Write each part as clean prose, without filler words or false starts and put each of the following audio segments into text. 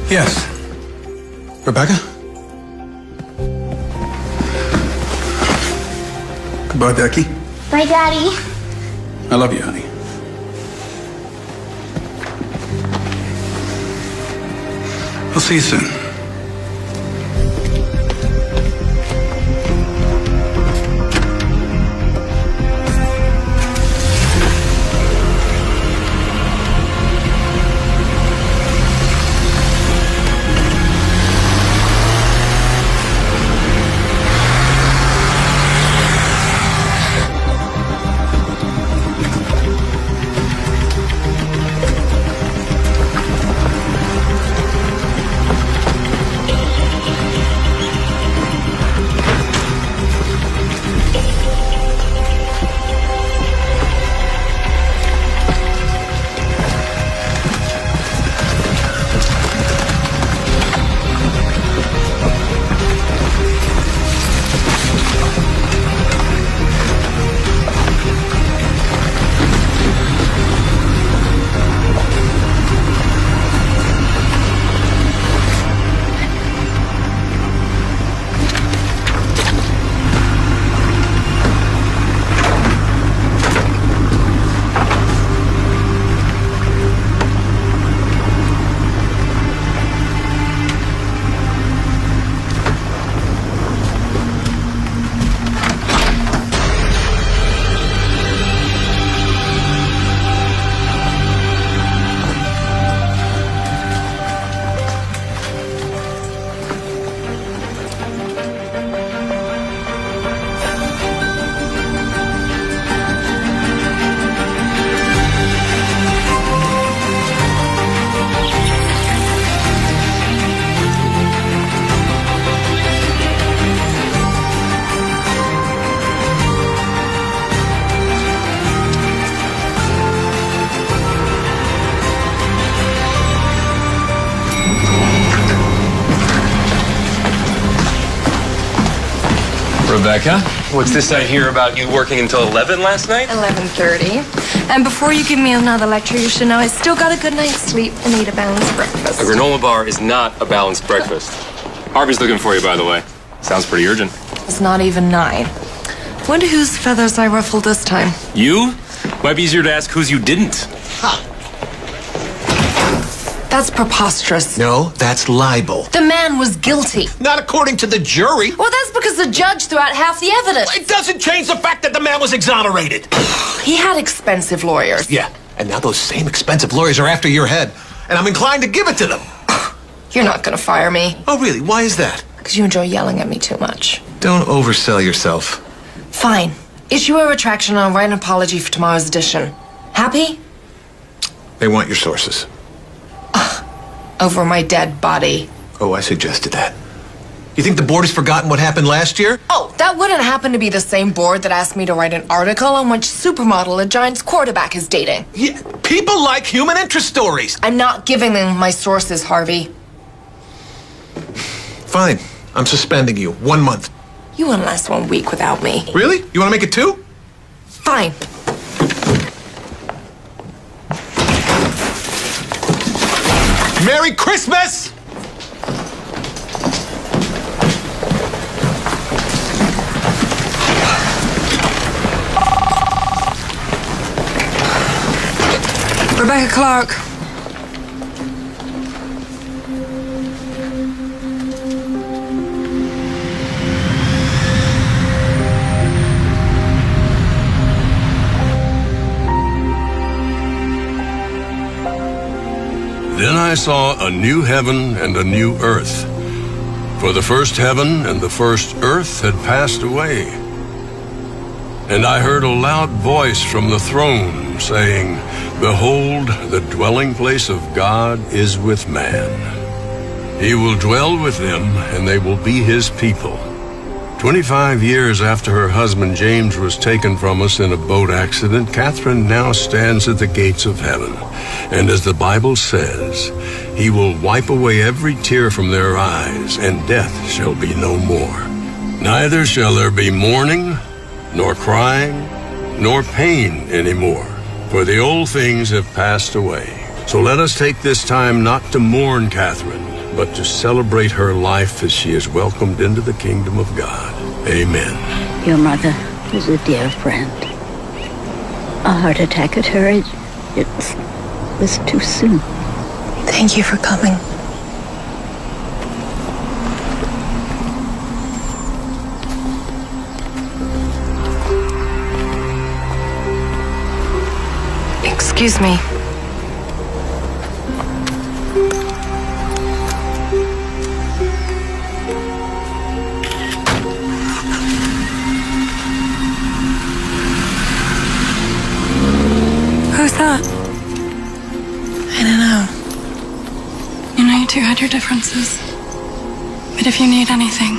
Yes. Rebecca? Goodbye, Becky. Bye, Daddy. I love you, honey. I'll see you soon. Rebecca, what's this I hear about you working until 11 last night? 11:30. And before you give me another lecture, you should know I still got a good night's sleep and ate a balanced breakfast. A granola bar is not a balanced breakfast. Harvey's looking for you, by the way. Sounds pretty urgent. It's not even 9. Wonder whose feathers I ruffled this time. You? Might be easier to ask whose you didn't. Huh. That's preposterous. No, that's libel. The man was guilty. Not according to the jury. Well, that's because the judge threw out half the evidence. It doesn't change the fact that the man was exonerated. He had expensive lawyers. Yeah, and now those same expensive lawyers are after your head. And I'm inclined to give it to them. You're not gonna fire me. Oh, really? Why is that? Because you enjoy yelling at me too much. Don't oversell yourself. Fine. Issue a retraction and I'll write an apology for tomorrow's edition. Happy? They want your sources. Over my dead body. Oh, I suggested that. You think the board has forgotten what happened last year? Oh, that wouldn't happen to be the same board that asked me to write an article on which supermodel a Giants quarterback is dating. Yeah, people like human interest stories. I'm not giving them my sources, Harvey. Fine. I'm suspending you. 1 month. You wouldn't last 1 week without me. Really? You want to make it 2? Fine. Merry Christmas! Rebecca Clark. Then I saw a new heaven and a new earth. For the first heaven and the first earth had passed away. And I heard a loud voice from the throne saying, Behold, the dwelling place of God is with man. He will dwell with them, and they will be his people. 25 years after her husband James was taken from us in a boat accident, Catherine now stands at the gates of heaven. And as the Bible says, he will wipe away every tear from their eyes, and death shall be no more. Neither shall there be mourning, nor crying, nor pain anymore, for the old things have passed away. So let us take this time not to mourn Catherine, but to celebrate her life as she is welcomed into the kingdom of God. Amen. Your mother was a dear friend. A heart attack at her age, it was too soon. Thank you for coming. Excuse me. Who's that? I don't know. You know, you two had your differences. But if you need anything,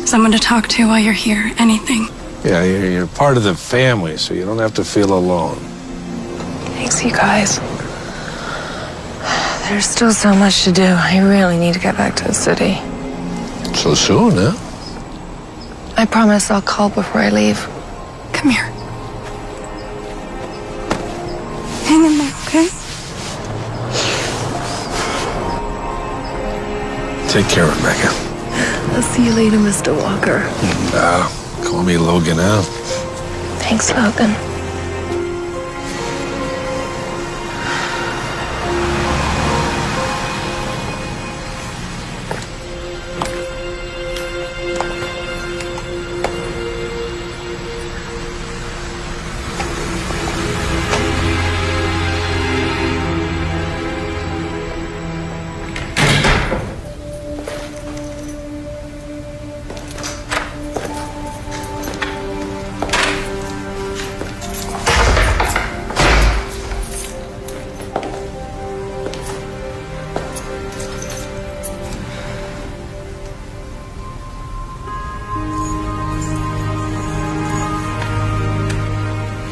someone to talk to while you're here, anything. Yeah, you're part of the family, so you don't have to feel alone. Thanks, you guys. There's still so much to do. I really need to get back to the city. So soon, huh? I promise I'll call before I leave. Come here. Hang in there, okay? Take care, Rebecca. I'll see you later, Mr. Walker. Call me Logan now. Thanks, Logan.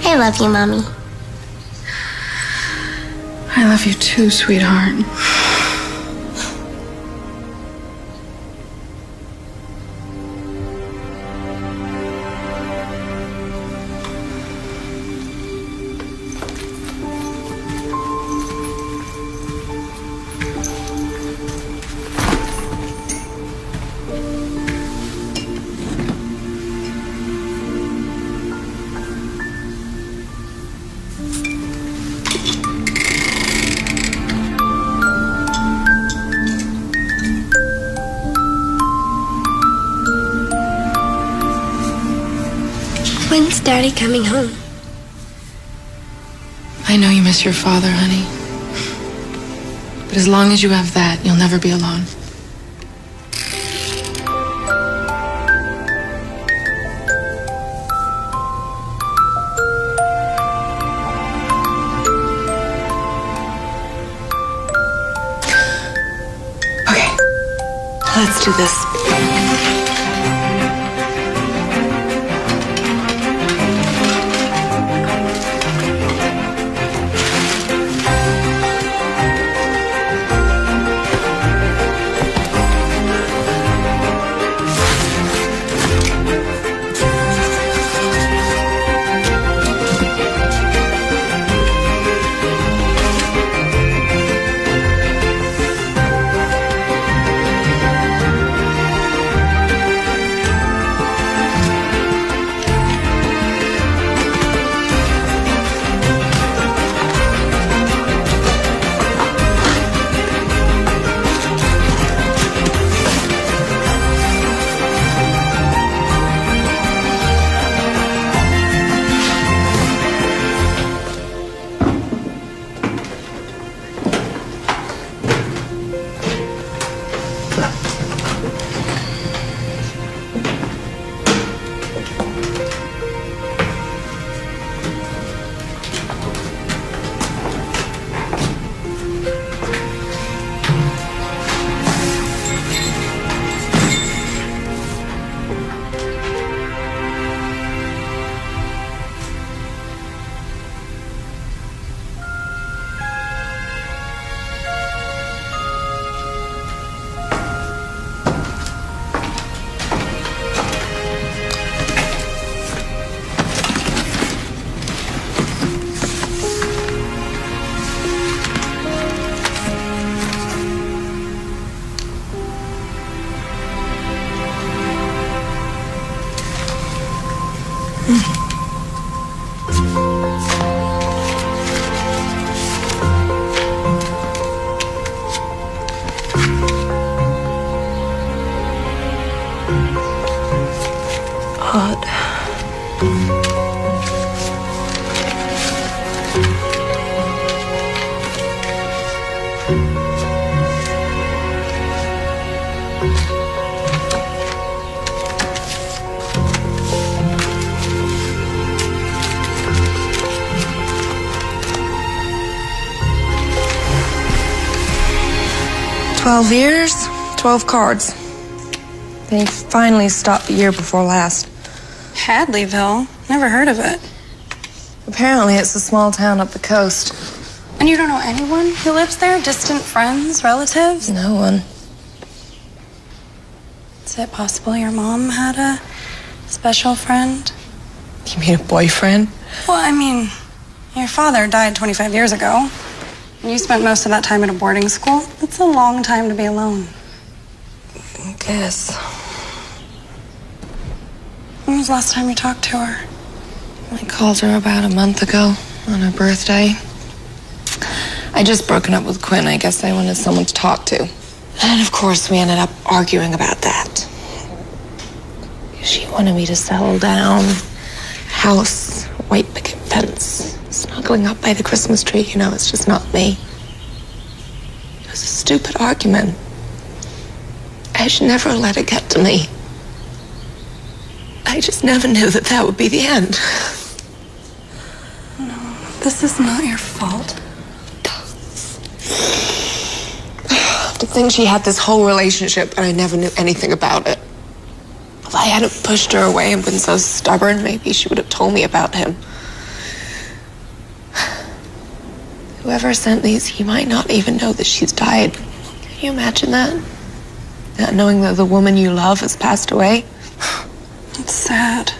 I love you, Mommy. I love you too, sweetheart. When's Daddy coming home? I know you miss your father, honey. But as long as you have that, you'll never be alone. Okay, let's do this. hot. 12 years, 12 cards. They finally stopped the year before last. Hadleyville? Never heard of it. Apparently, it's a small town up the coast. And you don't know anyone who lives there? Distant friends, relatives? No one. Is it possible your mom had a special friend? You mean a boyfriend? Well, I mean, your father died 25 years ago. And you spent most of that time at a boarding school. That's a long time to be alone. I guess. When was the last time you talked to her? I called her about a month ago on her birthday. I just broken up with Quinn. I guess I wanted someone to talk to. And of course, we ended up arguing about that. She wanted me to settle down, house, white picket fence, snuggling up by the Christmas tree. You know, it's just not me. It was a stupid argument. I should never have let it get to me. I just never knew that that would be the end. No, this is not your fault. To think she had this whole relationship and I never knew anything about it. If I hadn't pushed her away and been so stubborn, maybe she would have told me about him. Whoever sent these, he might not even know that she's died. Can you imagine that? Not knowing that the woman you love has passed away? It's sad.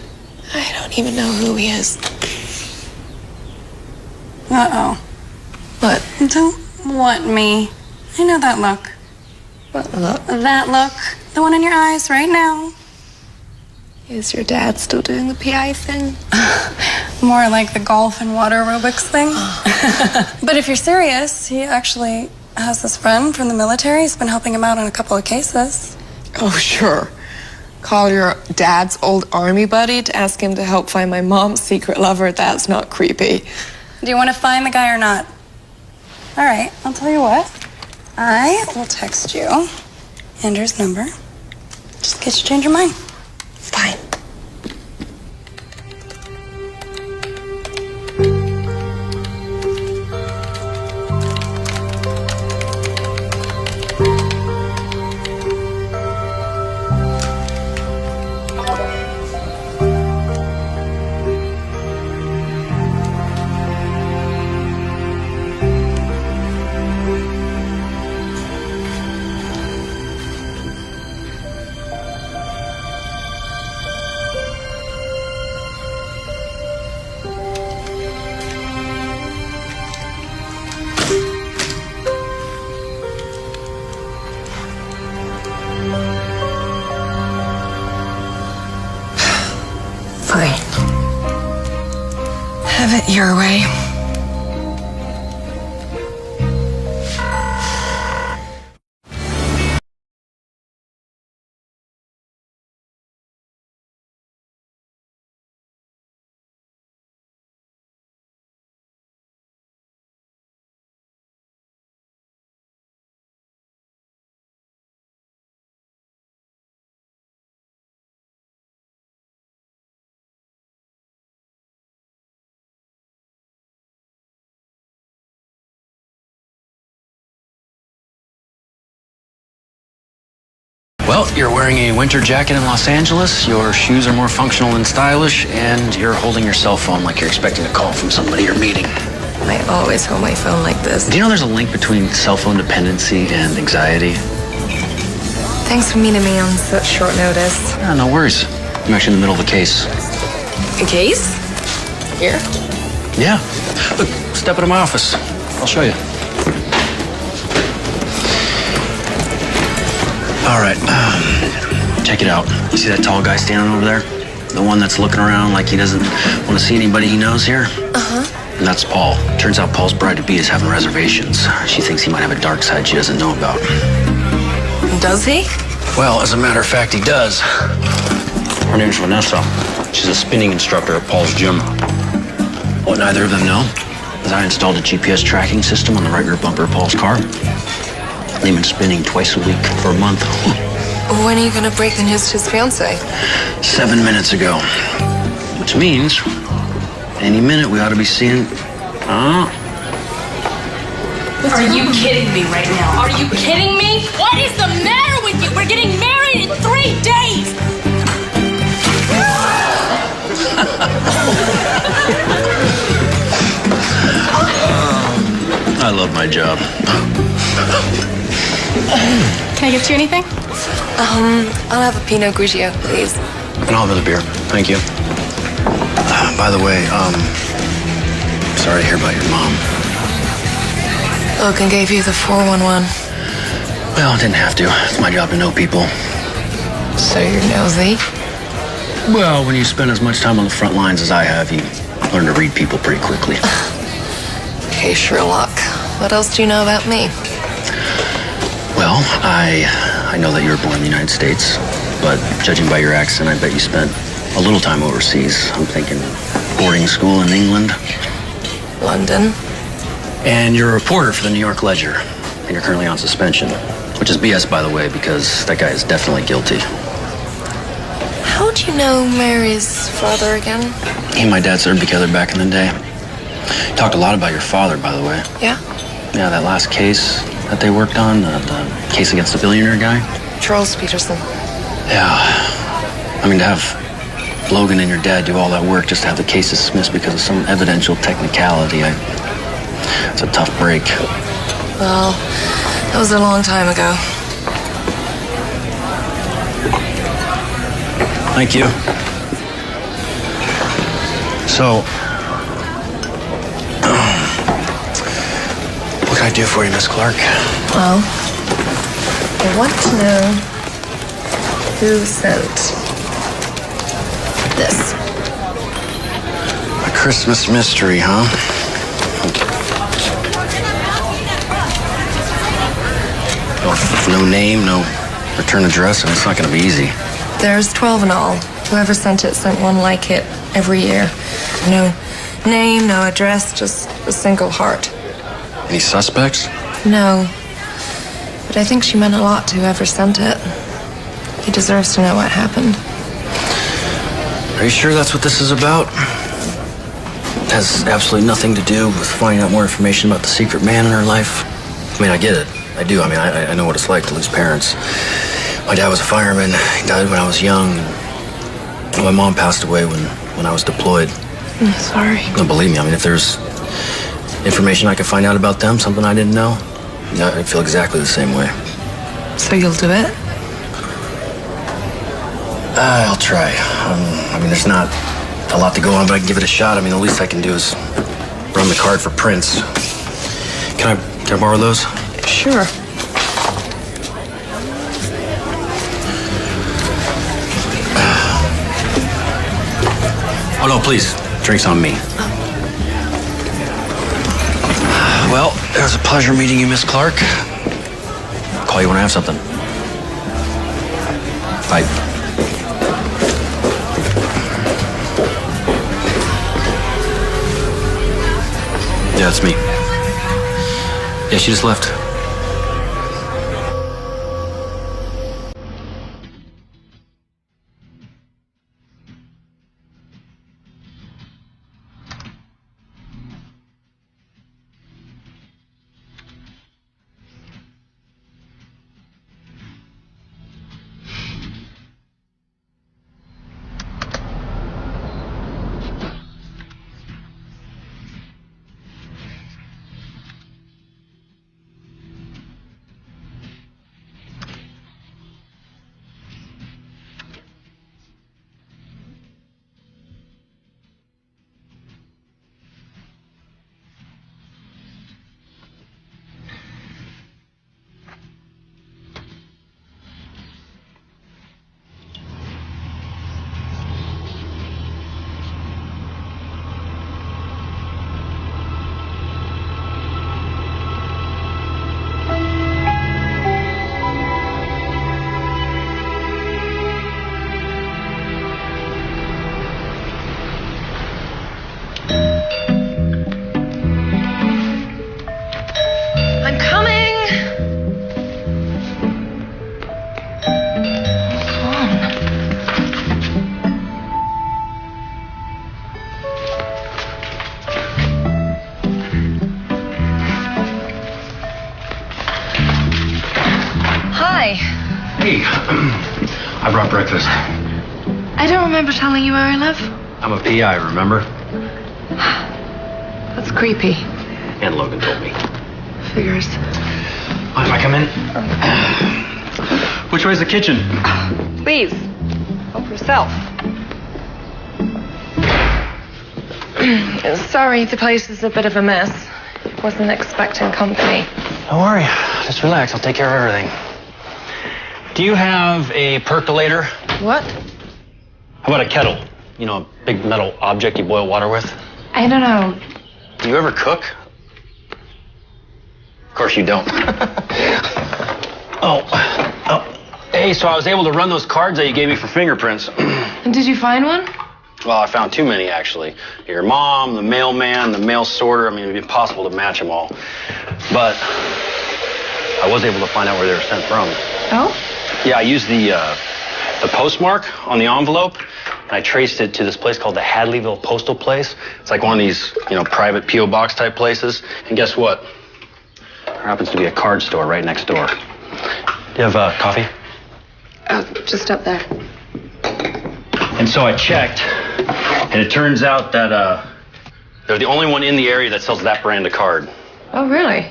I don't even know who he is. Uh-oh. What? Don't want me. I know that look. What look? That look. The one in your eyes right now. Is your dad still doing the PI thing? More like the golf and water aerobics thing. But if you're serious, he actually has this friend from the military. He's been helping him out in a couple of cases. Oh, sure. Call your dad's old army buddy to ask him to help find my mom's secret lover. That's not creepy. Do you want to find the guy or not? All right, I'll tell you what. I will text you Andrew's number. Just in case you change your mind. Fine. Fine. Have it your way. Well, you're wearing a winter jacket in Los Angeles, your shoes are more functional and stylish, and you're holding your cell phone like you're expecting a call from somebody you're meeting. I always hold my phone like this. Do you know there's a link between cell phone dependency and anxiety? Thanks for meeting me on such short notice. Yeah, no worries. I'm actually in the middle of a case. A case? Here? Yeah. Look, step into my office. I'll show you. All right, check it out. You see that tall guy standing over there? The one that's looking around like he doesn't want to see anybody he knows here? Uh-huh. And that's Paul. Turns out Paul's bride-to-be is having reservations. She thinks he might have a dark side she doesn't know about. Does he? Well, as a matter of fact, he does. Her name's Vanessa. She's a spinning instructor at Paul's gym. What neither of them know is I installed a GPS tracking system on the right rear bumper of Paul's car. They've been spinning twice a week for a month. When are you gonna break the news to his fiance? 7 minutes ago. Which means any minute we ought to be seeing. Are you kidding me right now? Are you kidding me? What is the matter with you? We're getting married in 3 days! I love my job. Can I gift you anything? I'll have a Pinot Grigio, please. And I'll have another beer. Thank you. By the way, sorry to hear about your mom. Logan gave you the 411. Well, I didn't have to. It's my job to know people. So you're nosy? Well, when you spend as much time on the front lines as I have, you learn to read people pretty quickly. Okay, Sherlock. What else do you know about me? Well, I know that you were born in the United States, but judging by your accent, I bet you spent a little time overseas. I'm thinking boarding school in England. London. And you're a reporter for the New York Ledger, and you're currently on suspension, which is BS, by the way, because that guy is definitely guilty. How'd you know Mary's father again? He and my dad served together back in the day. Talked a lot about your father, by the way. Yeah? Yeah, that last case that they worked on, the case against the billionaire guy. Charles Peterson. Yeah. I mean, to have Logan and your dad do all that work just to have the case dismissed because of some evidential technicality, it's a tough break. Well, that was a long time ago. Thank you. So, what can I do for you, Miss Clark? Well, I want to know who sent this. A Christmas mystery, huh? No name, no return address, and it's not going to be easy. There's 12 in all. Whoever sent it sent one like it every year. No name, no address, just a single heart. Any suspects? No. But I think she meant a lot to whoever sent it. He deserves to know what happened. Are you sure that's what this is about? It has absolutely nothing to do with finding out more information about the secret man in her life? I mean, I get it. I do. I mean, I know what it's like to lose parents. My dad was a fireman. He died when I was young. My mom passed away when I was deployed. I'm sorry. No, believe me, I mean, if there's information I could find out about them, something I didn't know, I'd feel exactly the same way. So you'll do it? I'll try. I mean, there's not a lot to go on, but I can give it a shot. I mean, the least I can do is run the card for Prince. Can I borrow those? Sure. Oh, no, please. Drinks on me. Well, it was a pleasure meeting you, Miss Clark. I'll call you when I have something. Bye. Yeah, it's me. Yeah, she just left. Hey, I brought breakfast. I don't remember telling you where I live. I'm a PI, remember? That's creepy. And Logan told me. Figures. Mind if I come in? Which way's the kitchen? Please. Help yourself. Sorry, the place is a bit of a mess. Wasn't expecting company. Don't worry. Just relax. I'll take care of everything. Do you have a percolator? What? How about a kettle? You know, a big metal object you boil water with? I don't know. Do you ever cook? Of course you don't. Oh. Hey, so I was able to run those cards that you gave me for fingerprints. And did you find one? Well, I found too many, actually. Your mom, the mailman, the mail sorter. I mean, it'd be impossible to match them all. But I was able to find out where they were sent from. Oh? Yeah, I used the postmark on the envelope, and I traced it to this place called the Hadleyville Postal Place. It's like one of these, private P.O. box type places. And guess what? There happens to be a card store right next door. Do you have coffee? Oh, just up there. And so I checked, and it turns out that they're the only one in the area that sells that brand of card. Oh, really?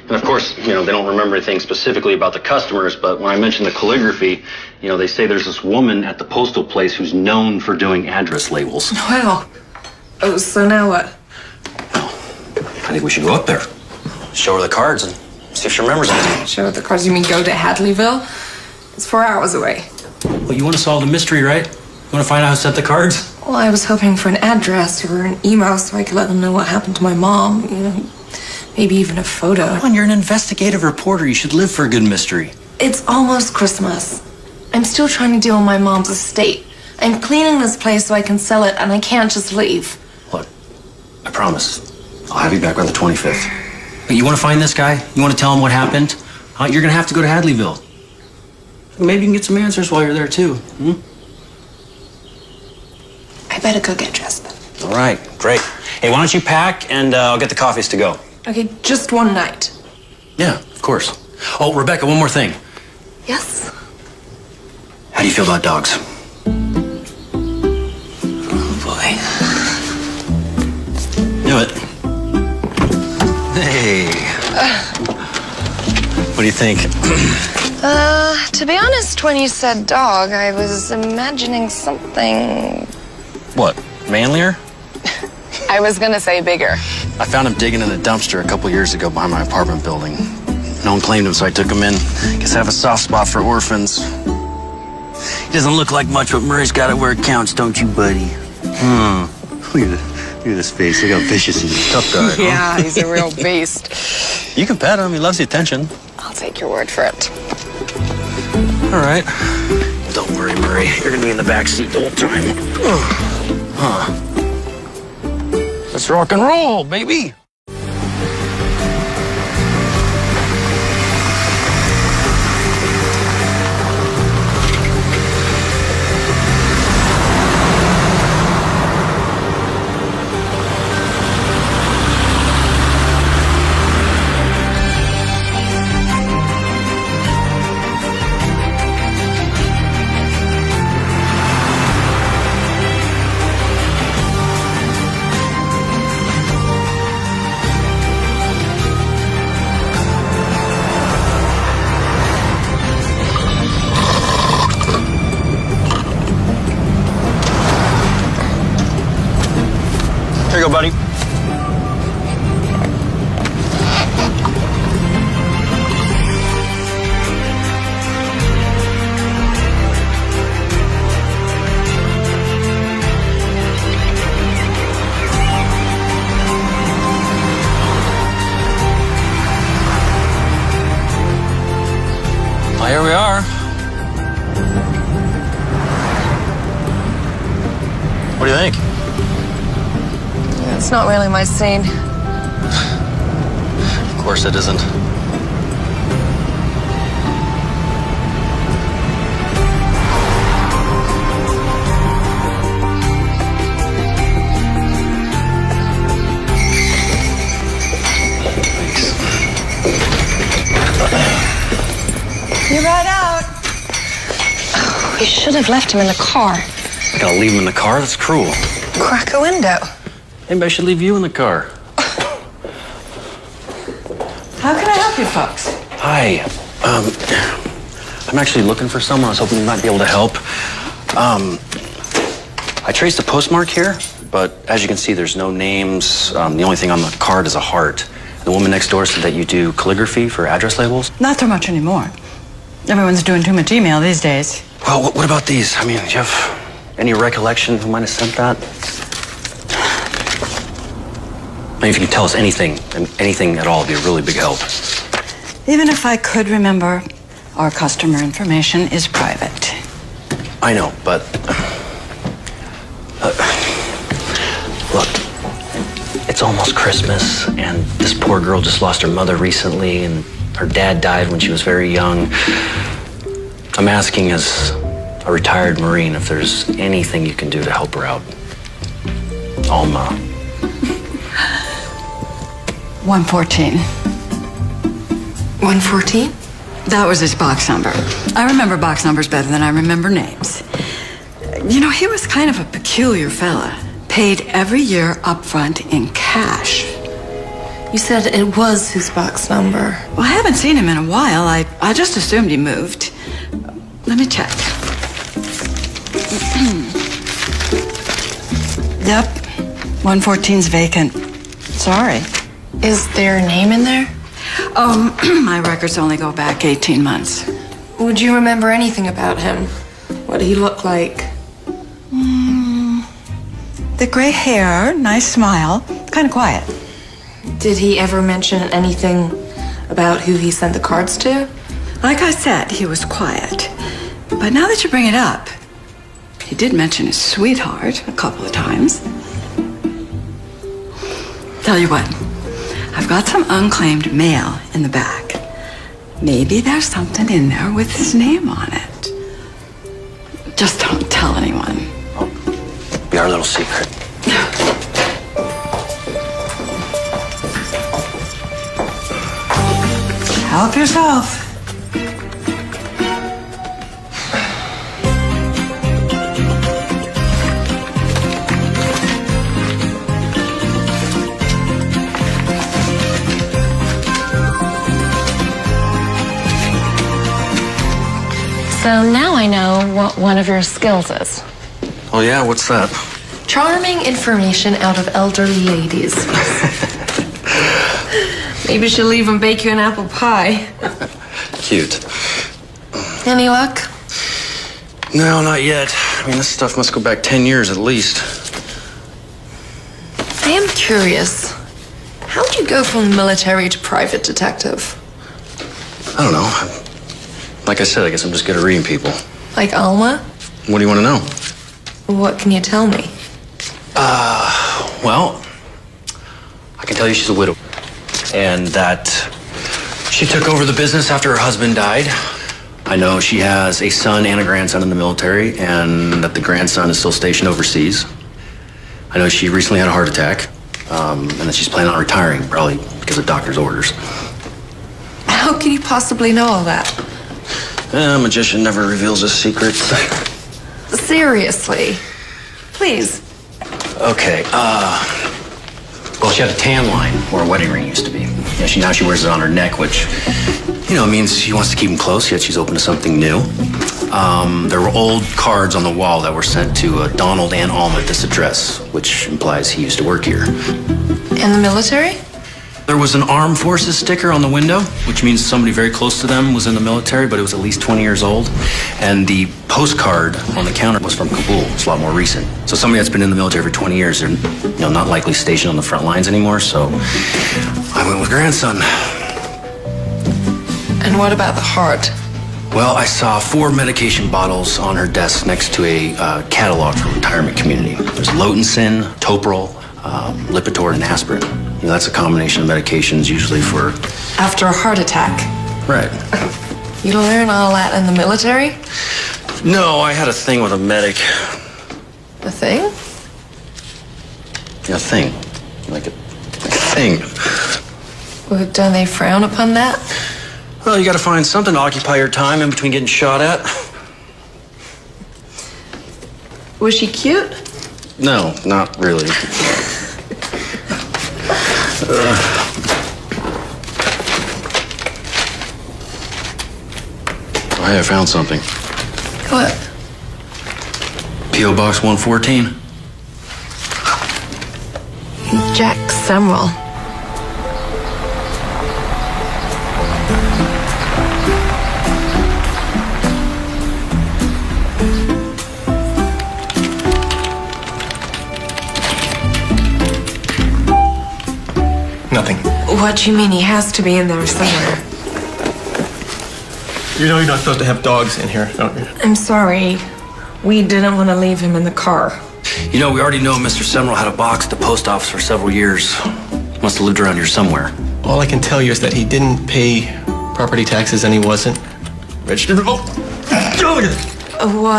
And of course, they don't remember anything specifically about the customers, but when I mentioned the calligraphy, they say there's this woman at the postal place who's known for doing address labels. Wow. Oh, so now what? I think we should go up there, show her the cards, and see if she remembers anything. Show her the cards? You mean go to Hadleyville? It's 4 hours away. Well, you want to solve the mystery, right? You want to find out who sent the cards? Well, I was hoping for an address or an email so I could let them know what happened to my mom. Maybe even a photo. Come on, you're an investigative reporter. You should live for a good mystery. It's almost Christmas. I'm still trying to deal with my mom's estate. I'm cleaning this place so I can sell it, and I can't just leave. Look, I promise. I'll have you back by the 25th. But you want to find this guy? You want to tell him what happened? You're going to have to go to Hadleyville. Maybe you can get some answers while you're there, too. I better go get dressed then. All right, great. Hey, why don't you pack, and I'll get the coffees to go. Okay, just one night. Yeah, of course. Oh, Rebecca, one more thing. Yes? How do you feel about dogs? Oh, boy. Knew it. Hey. What do you think? To be honest, when you said dog, I was imagining something... What, manlier? I was gonna say bigger. I found him digging in a dumpster a couple years ago behind my apartment building. No one claimed him, so I took him in. Guess I have a soft spot for orphans. He doesn't look like much, but Murray's got it where it counts, don't you, buddy? Look at this face. Look how vicious he is. Tough guy, Yeah, huh? he's a real beast. You can pet him. He loves the attention. I'll take your word for it. All right. Don't worry, Murray. You're gonna be in the back seat the whole time. Let's rock and roll, baby. Here you go, buddy. Well, here we are. What do you think? It's not really my scene. Of course it isn't. You right out. We should have left him in the car. I gotta leave him in the car? That's cruel. Crack a window. Maybe I should leave you in the car. How can I help you folks? Hi. I'm actually looking for someone. I was hoping you might be able to help. I traced a postmark here, but as you can see, there's no names. The only thing on the card is a heart. The woman next door said that you do calligraphy for address labels. Not so much anymore. Everyone's doing too much email these days. Well, what about these? I mean, do you have any recollection who might have sent that? I mean, if you could tell us anything at all, it'd be a really big help. Even if I could remember, our customer information is private. I know, but look, it's almost Christmas, and this poor girl just lost her mother recently, and her dad died when she was very young. I'm asking as a retired Marine if there's anything you can do to help her out. Alma. 114. 114? That was his box number. I remember box numbers better than I remember names. You know, he was kind of a peculiar fella. Paid every year up front in cash. You said it was his box number. Well, I haven't seen him in a while. I just assumed he moved. Let me check. Yep. 114's vacant. Sorry. Is there a name in there? My records only go back 18 months. Would you remember anything about him? What did he look like? The gray hair, nice smile, kind of quiet. Did he ever mention anything about who he sent the cards to? Like I said, he was quiet. But now that you bring it up, he did mention his sweetheart a couple of times. Tell you what, I've got some unclaimed mail in the back. Maybe there's something in there with his name on it. Just don't tell anyone. Be our little secret. Help yourself. So now I know what one of your skills is. Oh, yeah? What's that? Charming information out of elderly ladies. Maybe you should leave and bake you an apple pie. Cute. Any luck? No, not yet. I mean, this stuff must go back 10 years at least. I am curious. How'd you go from military to private detective? I don't know. Like I said, I guess I'm just good at reading people. Like Alma? What do you want to know? What can you tell me? Well, I can tell you she's a widow. And that she took over the business after her husband died. I know she has a son and a grandson in the military, and that the grandson is still stationed overseas. I know she recently had a heart attack, and that she's planning on retiring, probably because of doctor's orders. How can you possibly know all that? A magician never reveals his secrets. Seriously. Please. Okay, well, she had a tan line where a wedding ring used to be. Yeah, now she wears it on her neck, which, you know, means she wants to keep them close, yet she's open to something new. There were old cards on the wall that were sent to Donald and Alma at this address, which implies he used to work here. In the military? There was an armed forces sticker on the window, which means somebody very close to them was in the military, but it was at least 20 years old. And the postcard on the counter was from Kabul. It's a lot more recent. So somebody that's been in the military for 20 years, they're not likely stationed on the front lines anymore, so I went with grandson. And what about the heart? Well, I saw 4 medication bottles on her desk next to a catalog for retirement community. There's Lotensin, Toprol, Lipitor, and aspirin. That's a combination of medications usually for... After a heart attack? Right. You learn all that in the military? No, I had a thing with a medic. A thing? Yeah, a thing. Like a thing. Well, don't they frown upon that? Well, you gotta find something to occupy your time in between getting shot at. Was she cute? No, not really. I found something. What? P.O. Box 114. Jack Sumrall. Nothing. What do you mean? He has to be in there somewhere. You know you're not supposed to have dogs in here, don't you? I'm sorry. We didn't want to leave him in the car. You know, we already know Mr. Sumrall had a box at the post office for several years. Must have lived around here somewhere. All I can tell you is that he didn't pay property taxes and he wasn't registered. What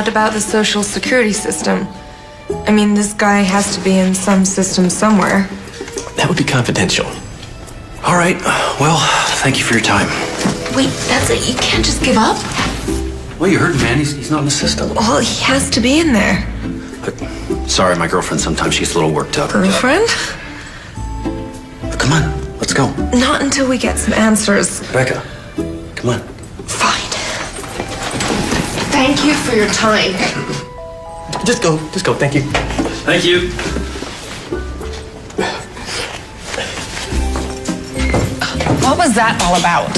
about the social security system? I mean, this guy has to be in some system somewhere. That would be confidential. All right. Well, thank you for your time. Wait, that's it? You can't just give up? Well, you heard him, man. He's not in the system. Well, he has to be in there. Sorry, my girlfriend sometimes she's a little worked up. Girlfriend? Come on, let's go. Not until we get some answers. Rebecca, come on. Fine. Thank you for your time. Just go, thank you. Thank you. What was that all about?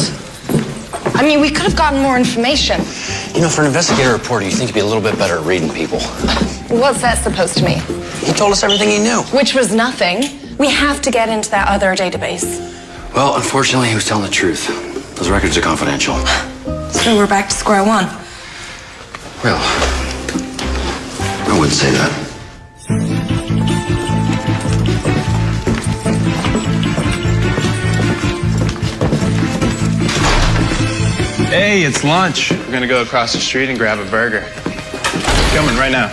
I mean, we could have gotten more information. You know, for an investigative reporter, you think you'd be a little bit better at reading people. What's that supposed to mean? He told us everything he knew. Which was nothing. We have to get into that other database. Well, unfortunately, he was telling the truth. Those records are confidential. So we're back to square one. Well, I wouldn't say that. Hey, it's lunch. We're gonna go across the street and grab a burger. Coming right now.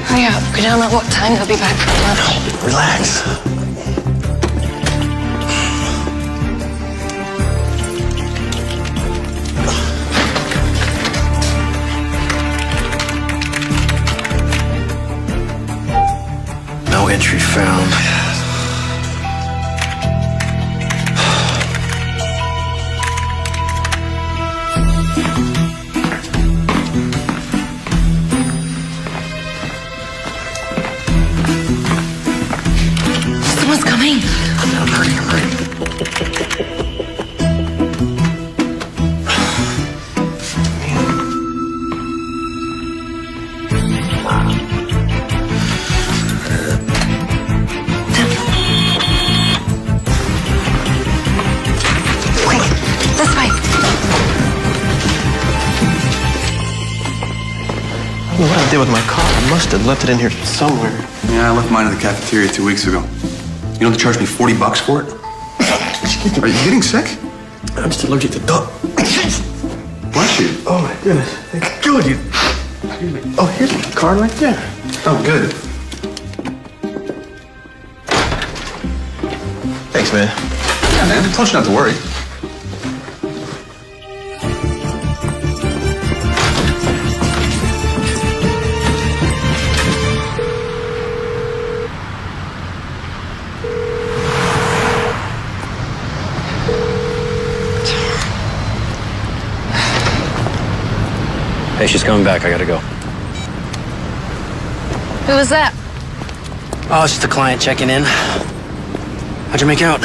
Hurry up. We don't know what time they'll be back from lunch. Relax. No entry found. Someone's coming. I'm hurry. This way. I don't know what I did with my car. I must have left it in here somewhere. Yeah, I left mine in the cafeteria 2 weeks ago. You know they charged me $40 for it? Are you getting sick? I'm just allergic to dog. Bless you. Oh my goodness. Thank God you. Oh, here's the card right there. Oh, good. Thanks, man. Yeah, man. I told you not to worry. Hey, she's coming back. I gotta go. Who was that? Oh, it's just a client checking in. How'd you make out?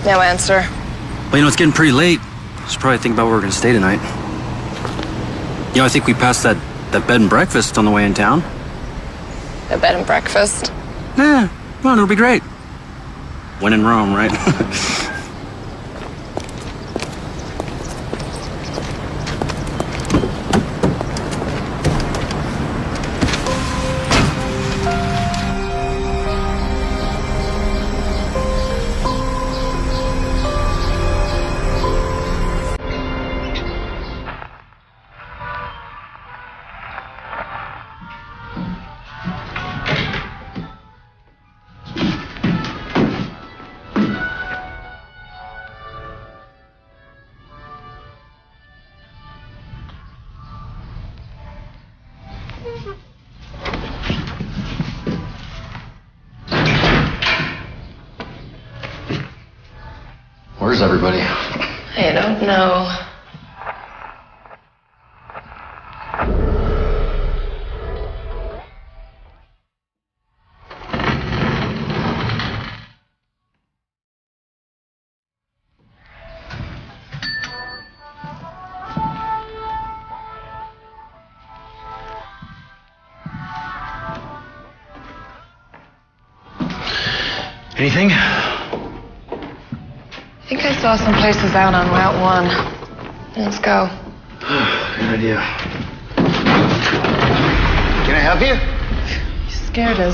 No answer. Well, you know, it's getting pretty late. Should probably think about where we're gonna stay tonight. You know, I think we passed that bed and breakfast on the way in town. A bed and breakfast? Yeah, well, it'll be great. When in Rome, right? Where's everybody? I don't know. Anything? I think I saw some places out on Route 1. Let's go. Good idea. Can I help you? You scared us.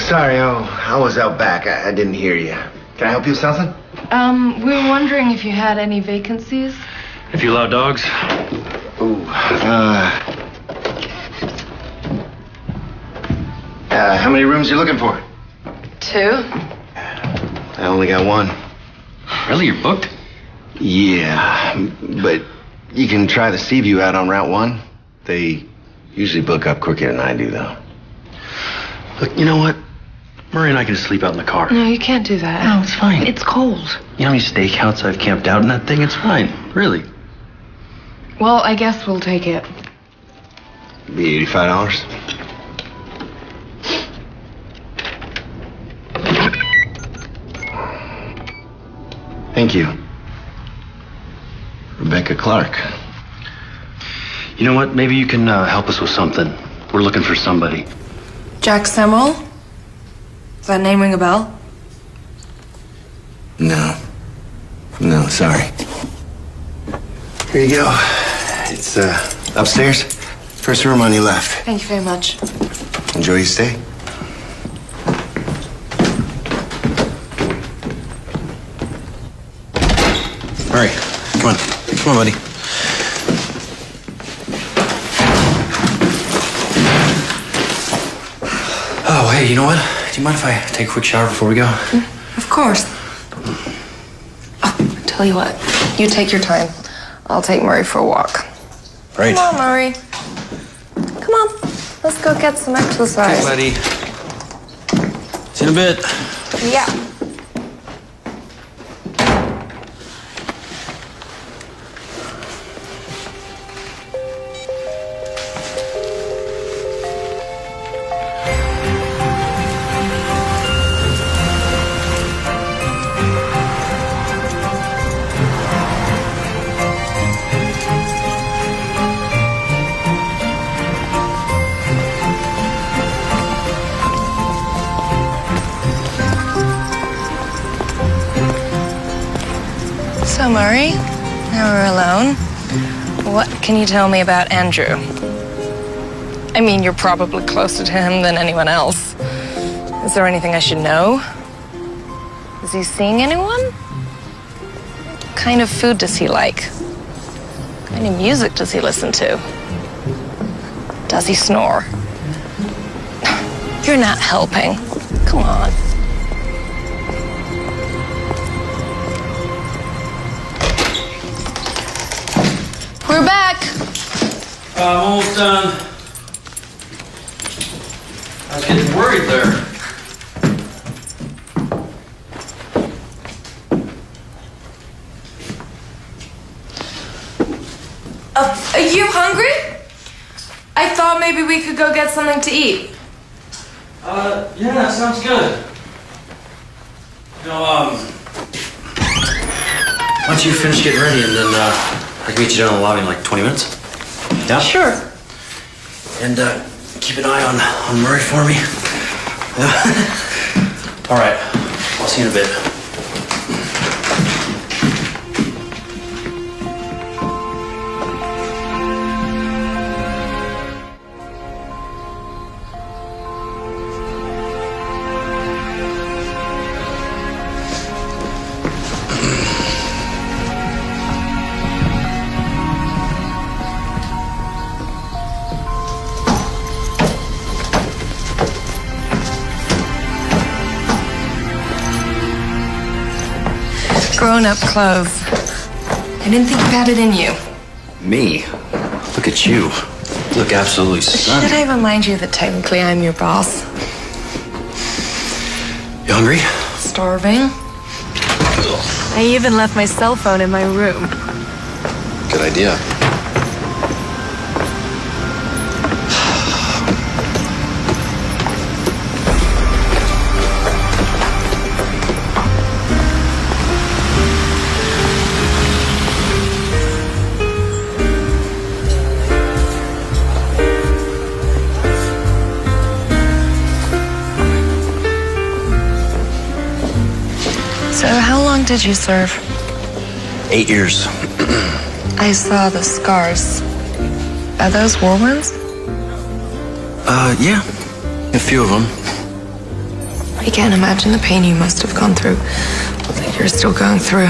Sorry, I was out back. I didn't hear you. Can I help you with something? We were wondering if you had any vacancies. If you allow dogs? Ooh. How many rooms you looking for? 2. I only got 1. Really? You're booked? Yeah, but you can try the Seaview out on Route 1. They usually book up quicker than I do, though. Look, you know what? Murray and I can just sleep out in the car. No, you can't do that. No, it's fine. It's cold. You know how many stakeouts I've camped out in that thing? It's fine. Really. Well, I guess we'll take it. Be $85. Thank you. Rebecca Clark. You know what? Maybe you can help us with something. We're looking for somebody. Jack Semmel? Does that name ring a bell? No. No, sorry. Here you go. It's upstairs. First room on your left. Thank you very much. Enjoy your stay. Murray, come on. Come on, buddy. Oh, hey, you know what? Do you mind if I take a quick shower before we go? Of course. Oh, tell you what. You take your time. I'll take Murray for a walk. Right. Come on, Murray. Come on. Let's go get some exercise. Okay, buddy. See you in a bit. Yeah. So, Murray, now we're alone. What can you tell me about Andrew? I mean, you're probably closer to him than anyone else. Is there anything I should know? Is he seeing anyone? What kind of food does he like? What kind of music does he listen to? Does he snore? You're not helping. Come on. We're back. Almost done. I was getting worried there. Are you hungry? I thought maybe we could go get something to eat. Yeah, that sounds good. You know, why don't you finish getting ready and then, I can meet you down in the lobby in like 20 minutes? Yeah? Sure. And, keep an eye on Murray for me. Yeah? All right. I'll see you in a bit. Grown-up clothes. I didn't think you had it in you. Me? Look at you. You look absolutely stunning. Should I remind you that technically I'm your boss? You hungry? Starving. I even left my cell phone in my room. Good idea. So how long did you serve? 8 years. I saw the scars. Are those war wounds? Yeah. A few of them. I can't imagine the pain you must have gone through. That you're still going through.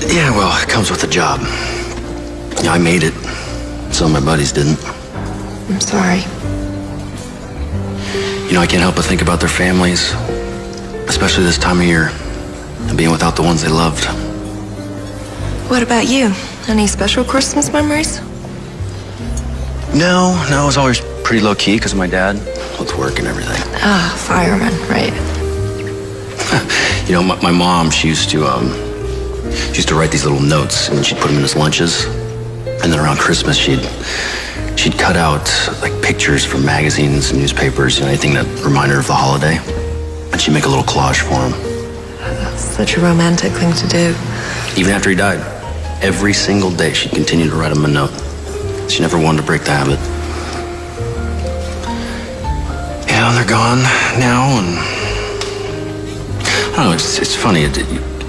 Yeah, well, it comes with the job. Yeah, I made it. Some of my buddies didn't. I'm sorry. You know, I can't help but think about their families, especially this time of year, and being without the ones they loved. What about you? Any special Christmas memories? No, it was always pretty low-key because of my dad, with work and everything. Ah, fireman, right. You know, my mom, she used to write these little notes, and she'd put them in his lunches. And then around Christmas, she'd cut out, like, pictures from magazines and newspapers, you know, anything that reminded her of the holiday. And she'd make a little collage for him. That's such a romantic thing to do. Even after he died, every single day, she'd continue to write him a note. She never wanted to break the habit. Yeah, they're gone now, and I don't know, it's funny. It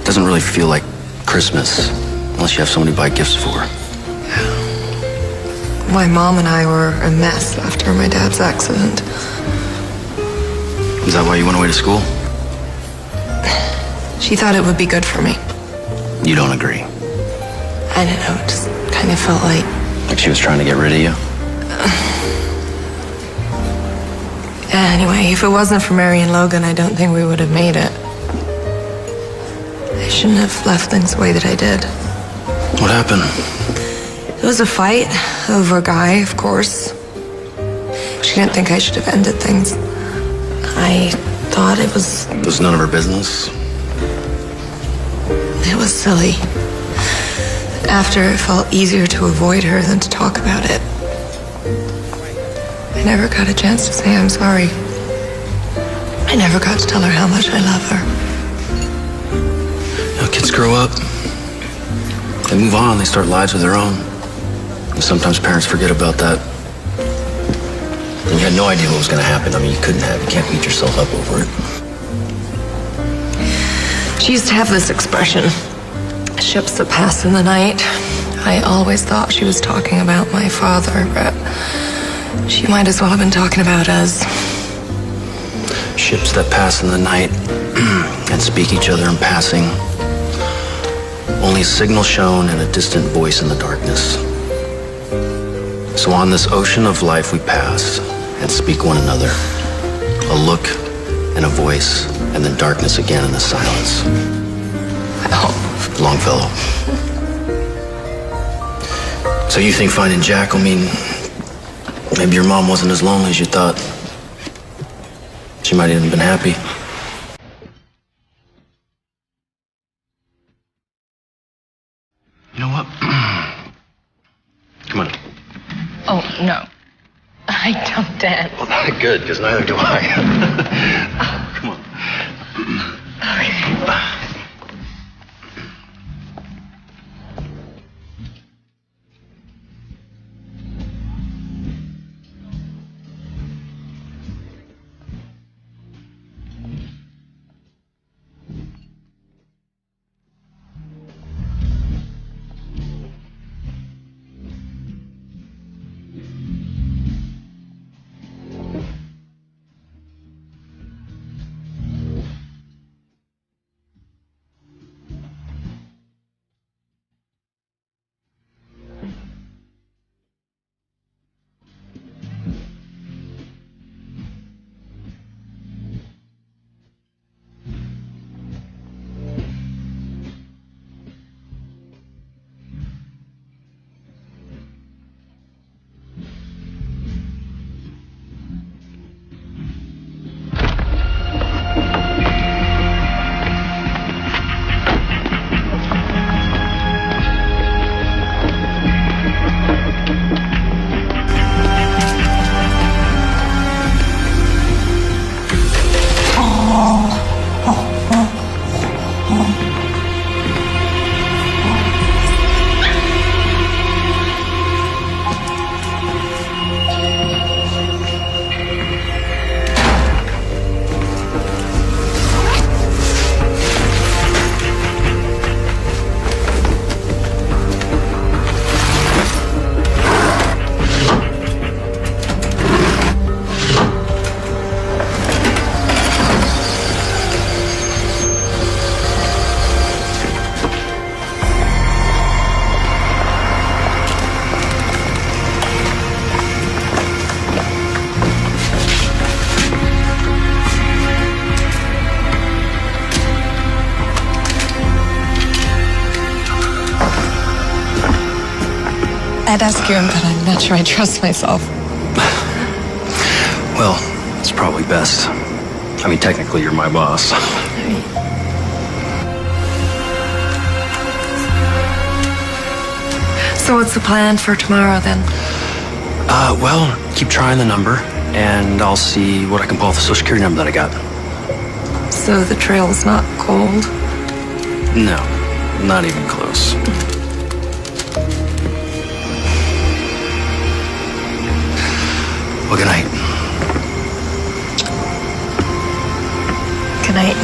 doesn't really feel like Christmas unless you have someone to buy gifts for. My mom and I were a mess after my dad's accident. Is that why you went away to school? She thought it would be good for me. You don't agree? I don't know, it just kind of felt like... Like she was trying to get rid of you? Anyway, if it wasn't for Mary and Logan, I don't think we would have made it. I shouldn't have left things the way that I did. What happened? It was a fight over a guy, of course. She didn't think I should have ended things. I thought it was... It was none of her business? It was silly. After, it felt easier to avoid her than to talk about it. I never got a chance to say I'm sorry. I never got to tell her how much I love her. You know, kids grow up. They move on, they start lives of their own. And sometimes parents forget about that. And you had no idea what was going to happen. I mean, you can't beat yourself up over it. She used to have this expression, ships that pass in the night. I always thought she was talking about my father, but she might as well have been talking about us. Ships that pass in the night and speak each other in passing. Only a signal shown and a distant voice in the darkness. So on this ocean of life we pass and speak one another. A look and a voice, and then darkness again in the silence. Oh. Longfellow. So you think finding Jack will mean maybe your mom wasn't as lonely as you thought? She might have even been happy. You know what? Come on. Oh, no. I don't dance. Well, not good, because neither do I. Come on. Okay. I'd ask you, but I'm not sure I trust myself. Well, it's probably best. I mean, technically, you're my boss. So what's the plan for tomorrow, then? Well, keep trying the number, and I'll see what I can pull off the Social Security number that I got. So the trail's not cold? No, not even close. Well, good night. Good night.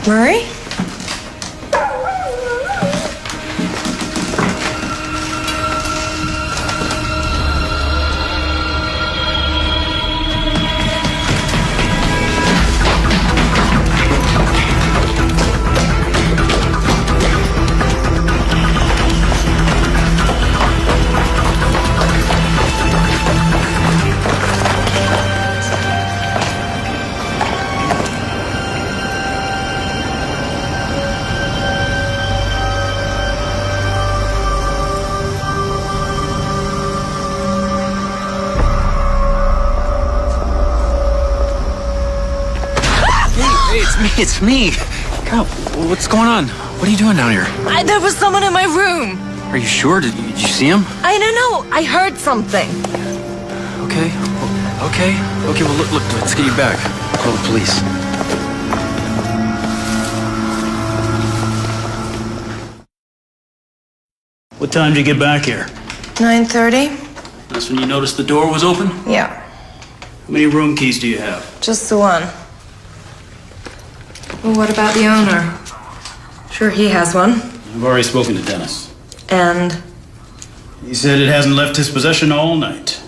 Murray? It's me. God, what's going on? What are you doing down here? There was someone in my room. Are you sure? Did you see him? I don't know. I heard something. Okay. Well, look. Let's get you back. Call the police. What time did you get back here? 9:30? That's when you noticed the door was open? Yeah, How many room keys do you have? just the one. Well, what about the owner? Sure, he has one. I've already spoken to Dennis. And? He said it hasn't left his possession all night.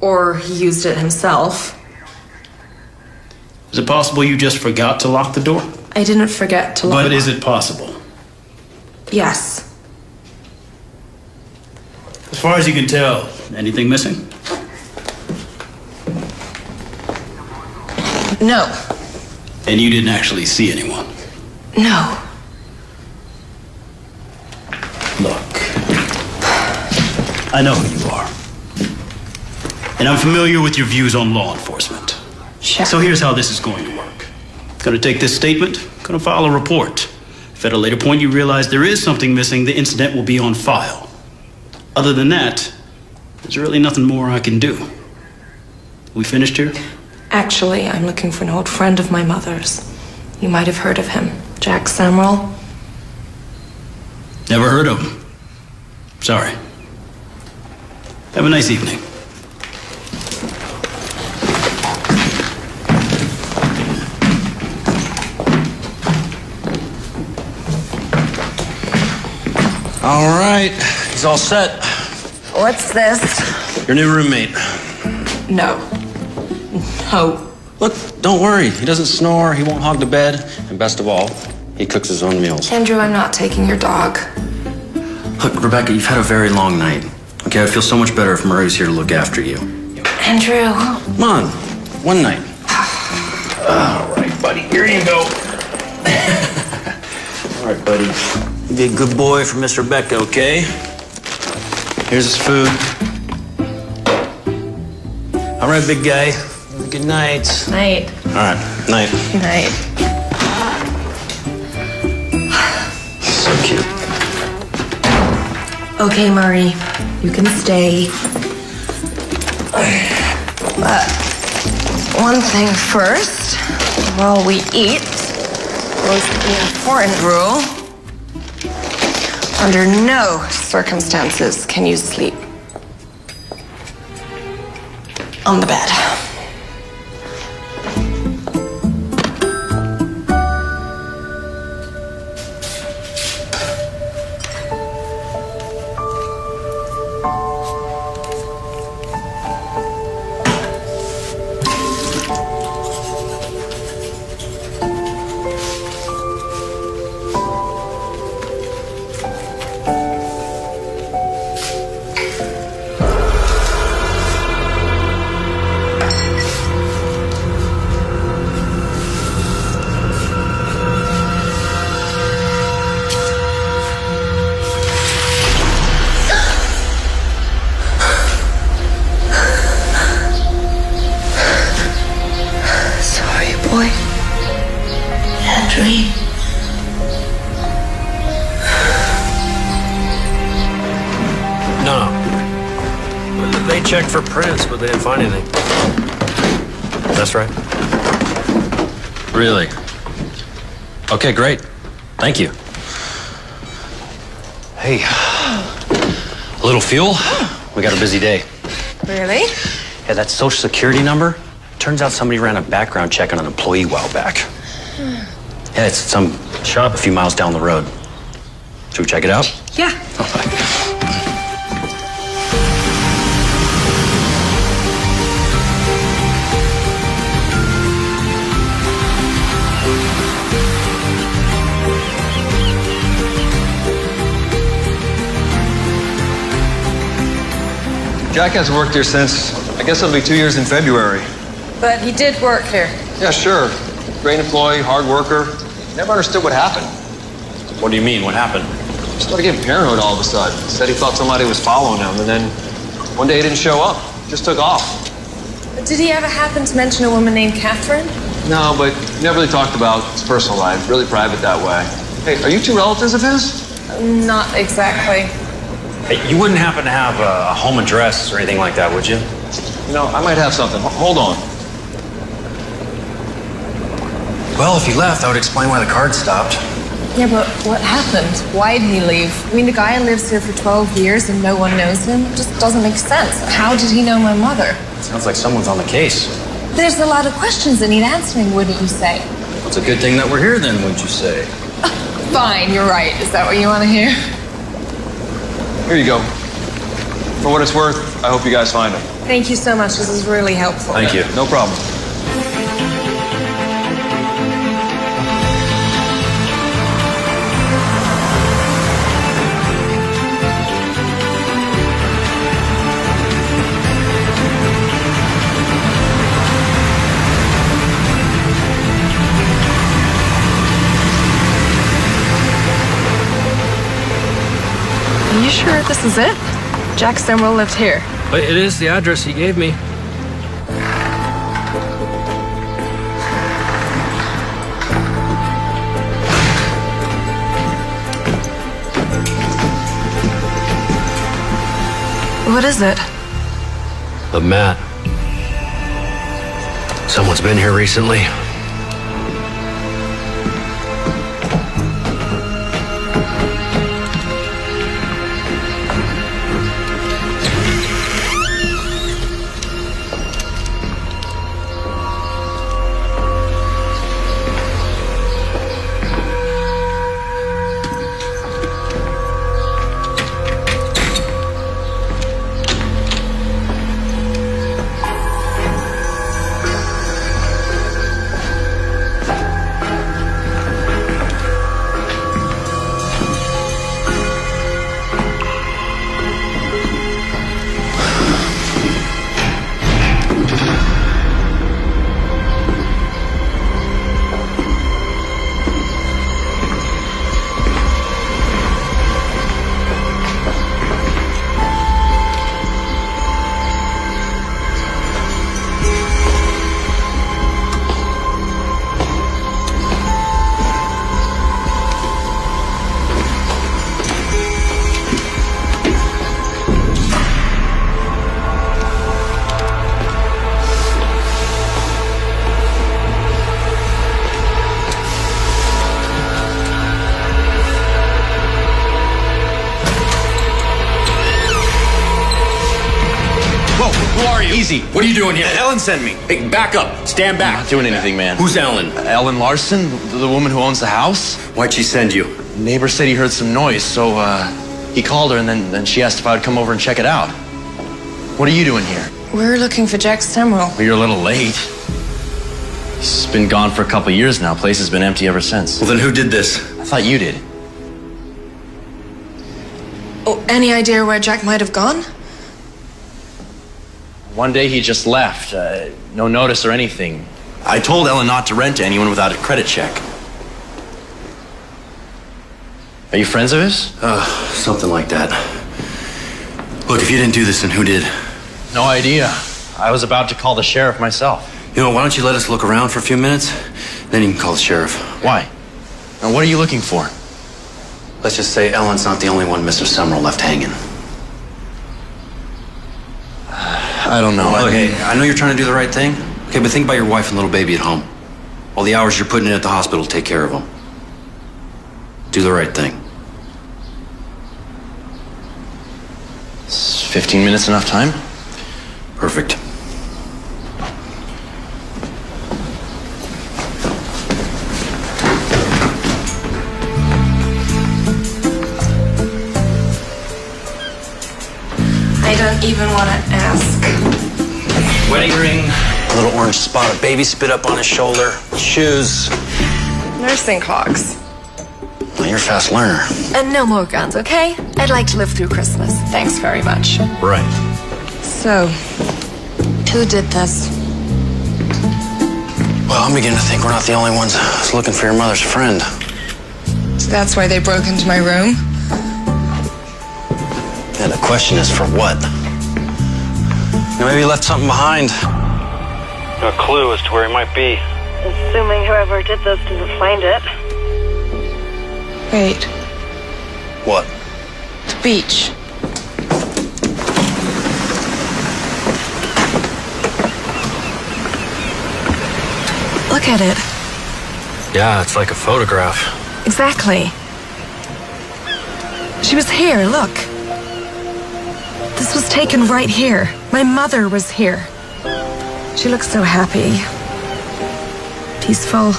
Or he used it himself. Is it possible you just forgot to lock the door? I didn't forget to lock. But is it possible? Yes. As far as you can tell, anything missing? No. And you didn't actually see anyone? No. Look, I know who you are. And I'm familiar with your views on law enforcement. Sure. So here's how this is going to work. Gonna take this statement, gonna file a report. If at a later point you realize there is something missing, the incident will be on file. Other than that, there's really nothing more I can do. We finished here? Actually, I'm looking for an old friend of my mother's. You might have heard of him. Jack Samuel. Never heard of him. Sorry. Have a nice evening. All right, he's all set. What's this? Your new roommate. No. No. Look, don't worry. He doesn't snore, he won't hog the bed, and best of all, he cooks his own meals. Andrew, I'm not taking your dog. Look, Rebecca, you've had a very long night. Okay, I feel so much better if Murray's here to look after you. Andrew. Come on, one night. All right, buddy, here you go. All right, buddy. You be a good boy for Miss Rebecca, okay? Here's his food. All right, big guy. Good night. Night. All right, night. Night. So cute. Okay, Murray. You can stay. But one thing first, while we eat, was the important rule. Under no circumstances can you sleep on the bed. Or a dream. No. They checked for prints, but they didn't find anything. That's right. Really? Okay, great. Thank you. Hey, a little fuel? We got a busy day. Really? Yeah, that social security number? Turns out somebody ran a background check on an employee a while back. Yeah, it's some shop a few miles down the road. Should we check it out? Yeah. Jack hasn't worked here since, I guess it'll be 2 years in February. But he did work here. Yeah, sure. Great employee, hard worker. Never understood what happened. What do you mean? What happened? Started getting paranoid all of a sudden. Said he thought somebody was following him, and then one day he didn't show up. Just took off. Did he ever happen to mention a woman named Catherine? No, but he never really talked about his personal life. Really private that way. Hey, are you two relatives of his? Not exactly. Hey, you wouldn't happen to have a home address or anything like that, would you? You know, I might have something. Hold on. Well, if he left, that would explain why the card stopped. Yeah, but what happened? Why did he leave? I mean, the guy lives here for 12 years and no one knows him. It just doesn't make sense. How did he know my mother? Sounds like someone's on the case. There's a lot of questions that need answering, wouldn't you say? It's a good thing that we're here then, wouldn't you say? Fine, you're right. Is that what you want to hear? Here you go. For what it's worth, I hope you guys find him. Thank you so much. This is really helpful. Thank you. No problem. Are you sure this is it? Jack Stemwell lived here. But it is the address he gave me. What is it? The mat. Someone's been here recently. Easy. What are you doing here? Ellen sent me. Hey, back up. Stand back. I'm not doing anything, man. Who's Ellen? Ellen Larson, the woman who owns the house. Why'd she send you? Neighbor said he heard some noise, so he called her and then she asked if I would come over and check it out. What are you doing here? We're looking for Jack Stemwell. Well, you're a little late. He's been gone for a couple of years now. Place has been empty ever since. Well, then who did this? I thought you did. Oh, any idea where Jack might have gone? One day he just left. No notice or anything. I told Ellen not to rent to anyone without a credit check. Are you friends of his? Something like that. Look, if you didn't do this, then who did? No idea. I was about to call the sheriff myself. You know, why don't you let us look around for a few minutes? Then you can call the sheriff. Why? And what are you looking for? Let's just say Ellen's not the only one Mr. Summerall left hanging. I don't know. Okay, I know you're trying to do the right thing. Okay, but think about your wife and little baby at home. All the hours you're putting in at the hospital to take care of them. Do the right thing. Is 15 minutes enough time? Perfect. I don't even want to ask. Wedding ring, a little orange spot of baby spit up on his shoulder, shoes. Nursing clocks. Well, you're a fast learner. And no more guns, okay? I'd like to live through Christmas. Thanks very much. Right. So, who did this? Well, I'm beginning to think we're not the only ones looking for your mother's friend. So that's why they broke into my room? And the question is for what? You know, maybe he left something behind. A clue as to where he might be. Assuming whoever did this didn't find it. Wait, What? the beach. Look at it. Yeah, it's like a photograph. Exactly. She was here, look. This was taken right here. My mother was here. She looks so happy. Peaceful.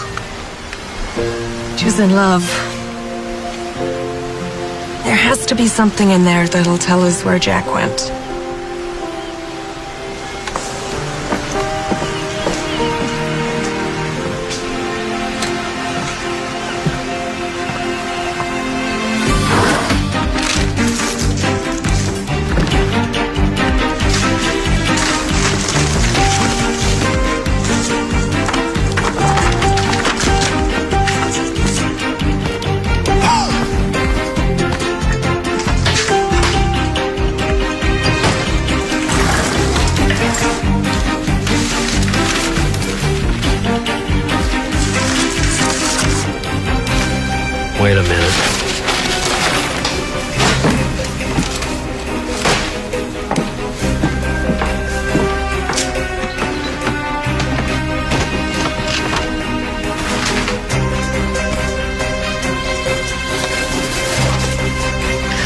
She was in love. There has to be something in there that'll tell us where Jack went. Wait a minute.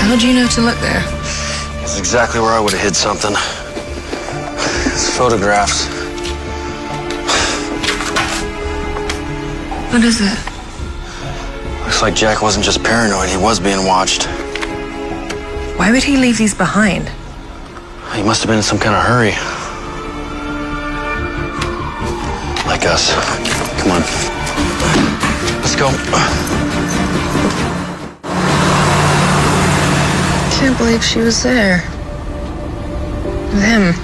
How'd you know to look there? That's exactly where I would have hid something. It's photographs. What is it? Looks like Jack wasn't just paranoid, he was being watched. Why would he leave these behind? He must have been in some kind of hurry. Like us. Come on. Let's go. Can't believe she was there. With him.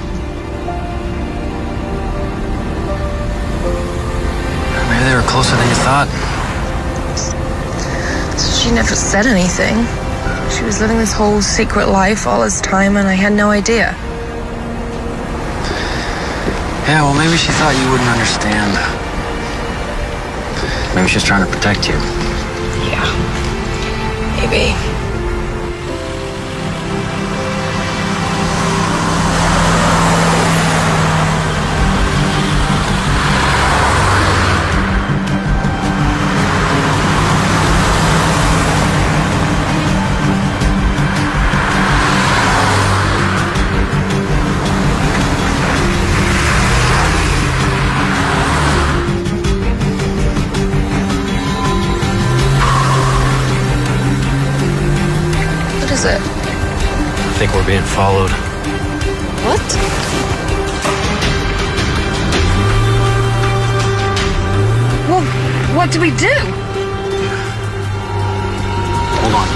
Maybe they were closer than you thought. She never said anything. She was living this whole secret life all this time, and I had no idea. Yeah, well, maybe she thought you wouldn't understand. Maybe she was trying to protect you. Yeah. Maybe. It? I think we're being followed. What? Well, what do we do? Hold on.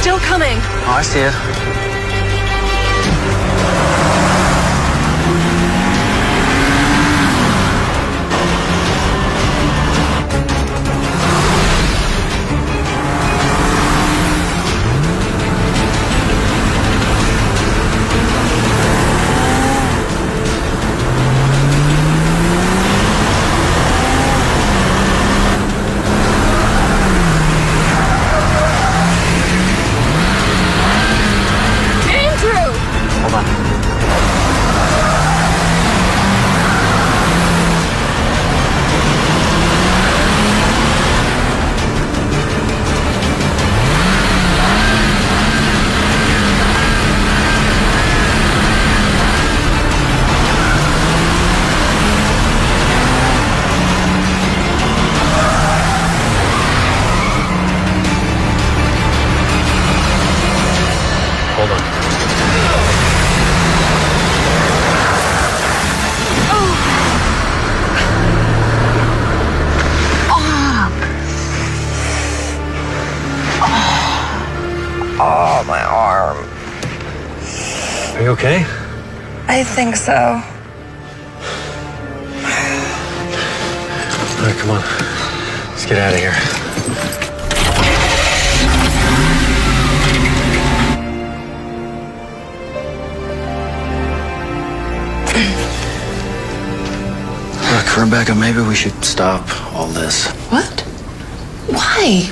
Still coming. Oh, I see it. Are you okay? I think so. All right, come on. Let's get out of here. Look, Rebecca, maybe we should stop all this. What? Why?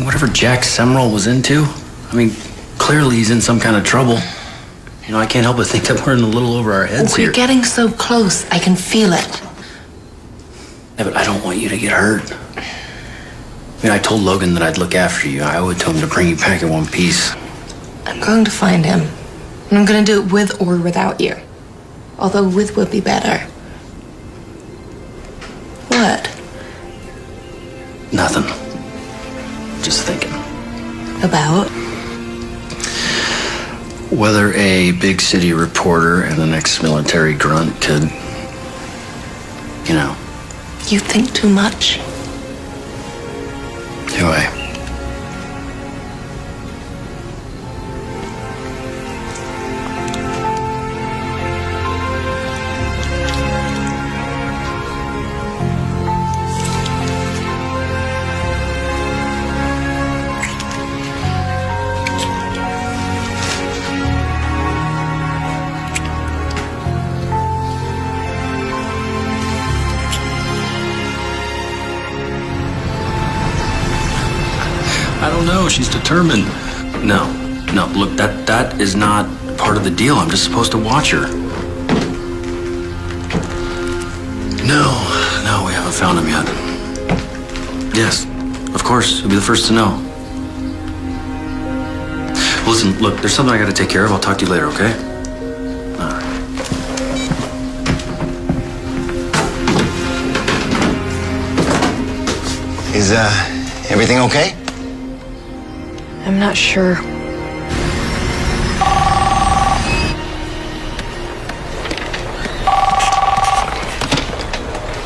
Whatever Jack Semrel was into, I mean, clearly he's in some kind of trouble. You know, I can't help but think that we're in a little over our heads We're here. getting so close. I can feel it. Yeah, but I don't want you to get hurt. I mean, I told Logan that I'd look after you. I owe it to him to bring you back in one piece. I'm going to find him. And I'm going to do it with or without you. Although with would be better. What? Nothing. Just thinking. About? Whether a big city reporter and an ex-military grunt could, you know. You think too much. Do I? I don't know. She's determined. No, look, that is not part of the deal. I'm just supposed to watch her. No, we haven't found him yet. Yes, of course. You'll be the first to know. Listen, look, there's something I gotta take care of. I'll talk to you later, okay? All right. Is, everything okay? I'm not sure.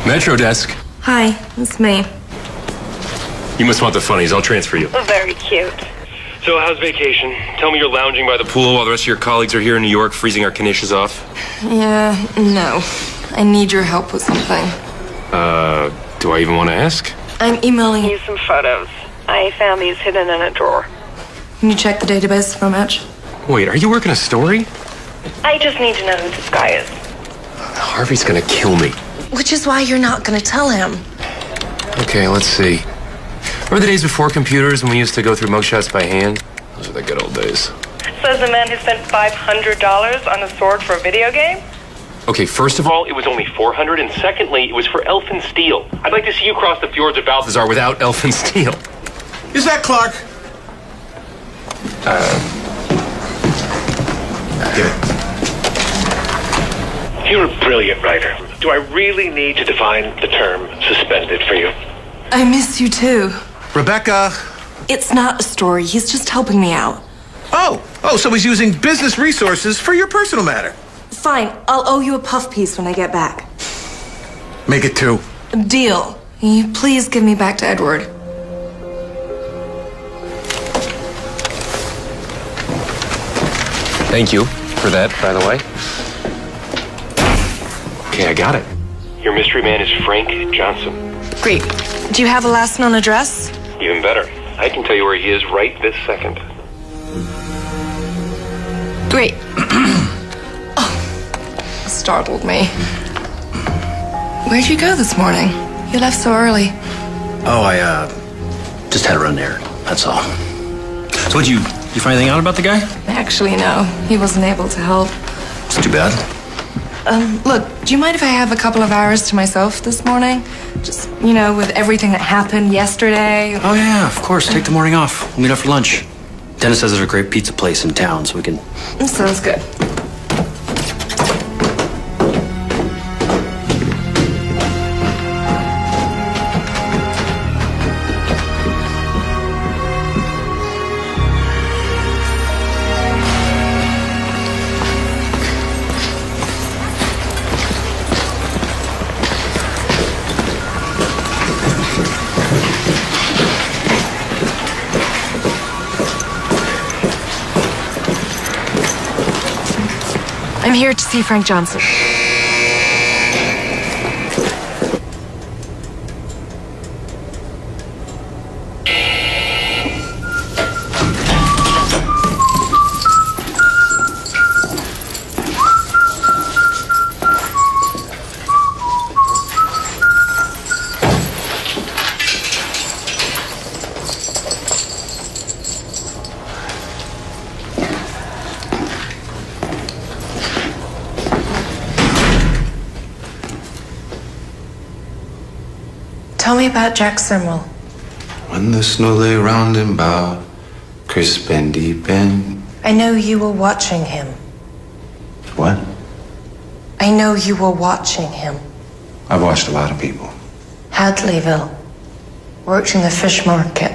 Metro desk. Hi, it's me. You must want the funnies. I'll transfer you. Very cute. So, how's vacation? Tell me you're lounging by the pool while the rest of your colleagues are here in New York freezing our knishes off. Yeah, no. I need your help with something. Do I even want to ask? I'm emailing you some photos. I found these hidden in a drawer. Can you check the database for a match? Wait, are you working a story? I just need to know who this guy is. Harvey's gonna kill me. Which is why you're not gonna tell him. Okay, let's see. Remember the days before computers when we used to go through mugshots by hand? Those are the good old days. Says the man who spent $500 on a sword for a video game? Okay, first of all, it was only $400, and secondly, it was for Elfin Steel. I'd like to see you cross the fjords of Balthazar without Elfin Steel. Is that Clark? Give it. You're a brilliant writer. Do I really need to define the term suspended for you? I miss you too. Rebecca. It's not a story. He's just helping me out. Oh, so he's using business resources for your personal matter. Fine. I'll owe you a puff piece when I get back. Make it 2. Deal. Can you please give me back to Edward? Thank you for that, by the way. Okay, I got it. Your mystery man is Frank Johnson. Great. Do you have a last known address? Even better. I can tell you where he is right this second. Great. Oh, startled me. Where'd you go this morning? You left so early. Oh, I just had to run there. That's all. So what'd you find anything out about the guy? Actually, no. He wasn't able to help. It's too bad. Look, do you mind if I have a couple of hours to myself this morning? Just, with everything that happened yesterday. Oh, yeah, of course. Take the morning off. We'll meet up for lunch. Dennis says there's a great pizza place in town, so we can... Sounds good. I'm here to see Frank Johnson. Tell me about Jack Simwell. When the snow lay round and about, crisp and deep and... I know you were watching him. What? I know you were watching him. I've watched a lot of people. Hadleyville. Worked in the fish market.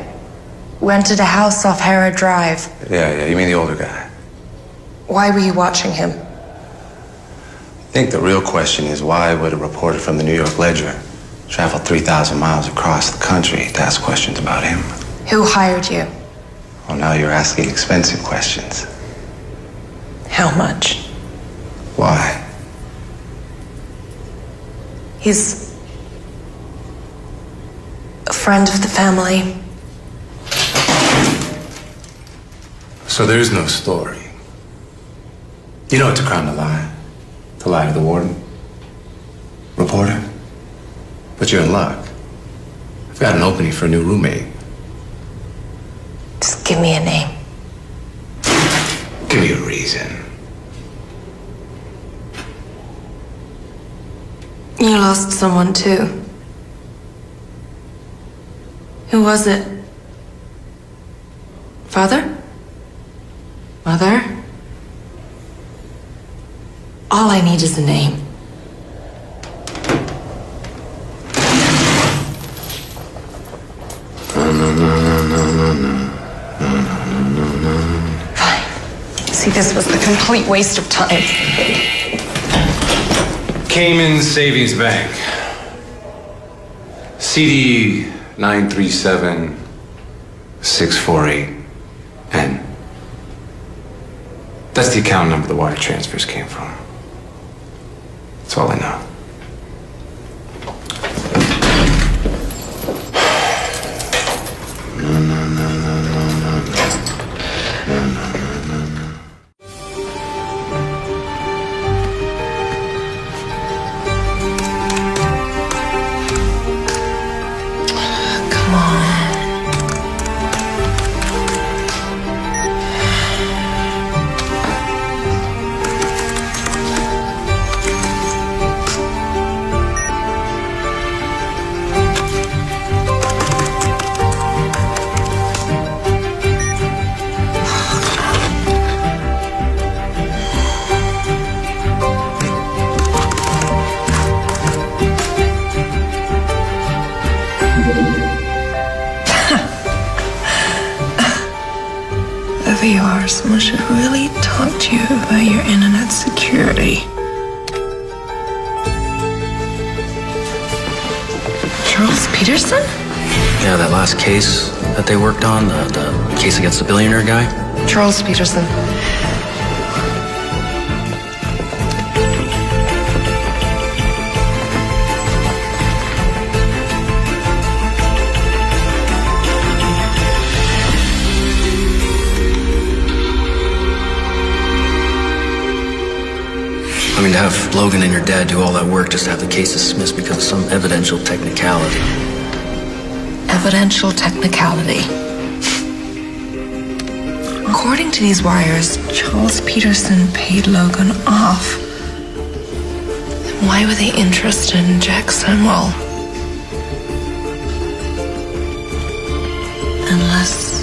Rented a house off Harrod Drive. Yeah, you mean the older guy. Why were you watching him? I think the real question is why would a reporter from the New York Ledger travel 3,000 miles across the country to ask questions about him? Who hired you? Oh, now you're asking expensive questions. How much? Why? He's a friend of the family. So there is no story. You know it's a crime to lie. To lie to the warden. Reporter. But you're in luck. I've got an opening for a new roommate. Just give me a name. Give me a reason. You lost someone too. Who was it? Father? Mother? All I need is a name. Fine. See, this was a complete waste of time. Cayman Savings Bank. CD 937648N. That's the account number the wire transfers came from. That's all I know. Whoever you are, someone should really talk to you about your internet security. Charles Peterson? Yeah, that last case that they worked on, the case against the billionaire guy. Charles Peterson. I mean, to have Logan and your dad do all that work just to have the case dismissed because of some evidential technicality. Evidential technicality. According to these wires, Charles Peterson paid Logan off. Then why were they interested in Jack Simwell? Unless...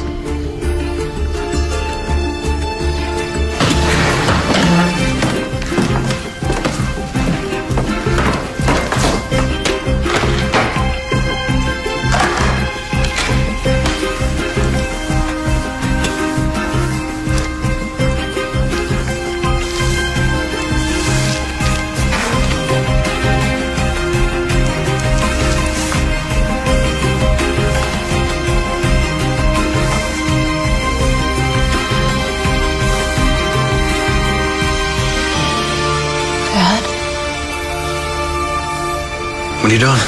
What are you doing?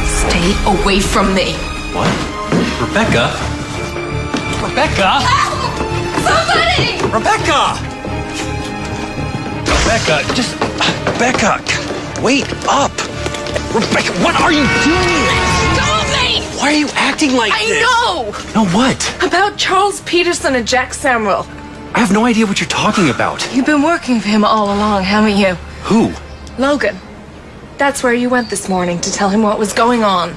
Stay away from me. What? Rebecca? Rebecca? Somebody! Rebecca! Rebecca, just... Rebecca, wait up! Rebecca, what are you doing? Stop me! Why are you acting like this? I know! No, what? About Charles Peterson and Jack Samuel. I have no idea what you're talking about. You've been working for him all along, haven't you? Who? Logan. That's where you went this morning to tell him what was going on.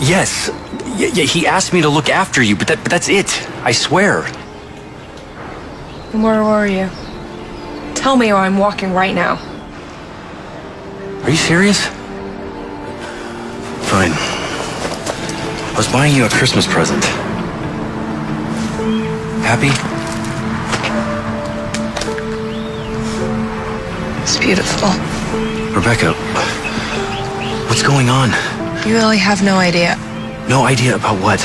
Yes. Yeah, he asked me to look after you, but that's it. I swear. And where were you? Tell me or I'm walking right now. Are you serious? Fine. I was buying you a Christmas present. Happy? It's beautiful. Rebecca, what's going on? You really have no idea. No idea about what?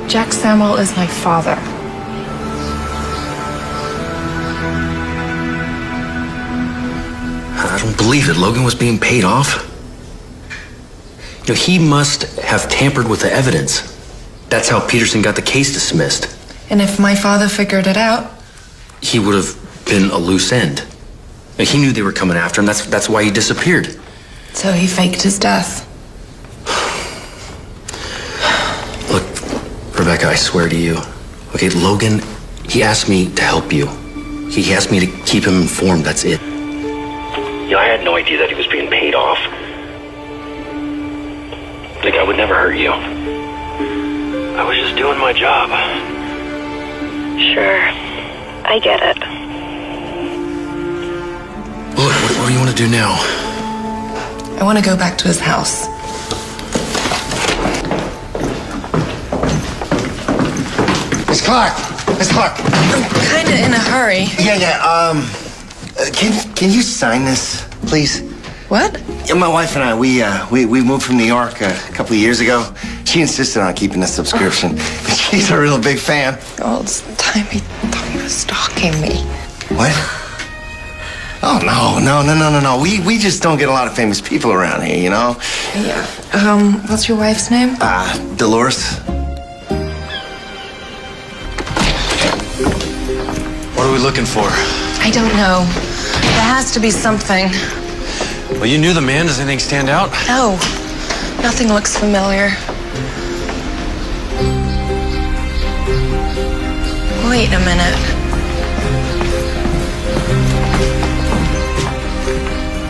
Jack Samuel is my father. I don't believe it. Logan was being paid off. You know, he must have tampered with the evidence. That's how Peterson got the case dismissed. And if my father figured it out? He would have been a loose end. He knew they were coming after him. That's why he disappeared. So he faked his death. Look, Rebecca, I swear to you. Okay, Logan, he asked me to help you. He asked me to keep him informed. That's it. You know, I had no idea that he was being paid off. Like, I would never hurt you. I was just doing my job. Sure. I get it. Look, what do you want to do now? I want to go back to his house. Miss Clark! Miss Clark! I'm kind of in a hurry. Yeah. Can you sign this, please? What? Yeah, my wife and I, we moved from New York a couple of years ago. She insisted on keeping the subscription. She's a real big fan. All this time he thought he was stalking me. What? Oh, no. We just don't get a lot of famous people around here, you know? Yeah. What's your wife's name? Dolores. What are we looking for? I don't know. There has to be something. Well, you knew the man. Does anything stand out? No. Nothing looks familiar. Wait a minute.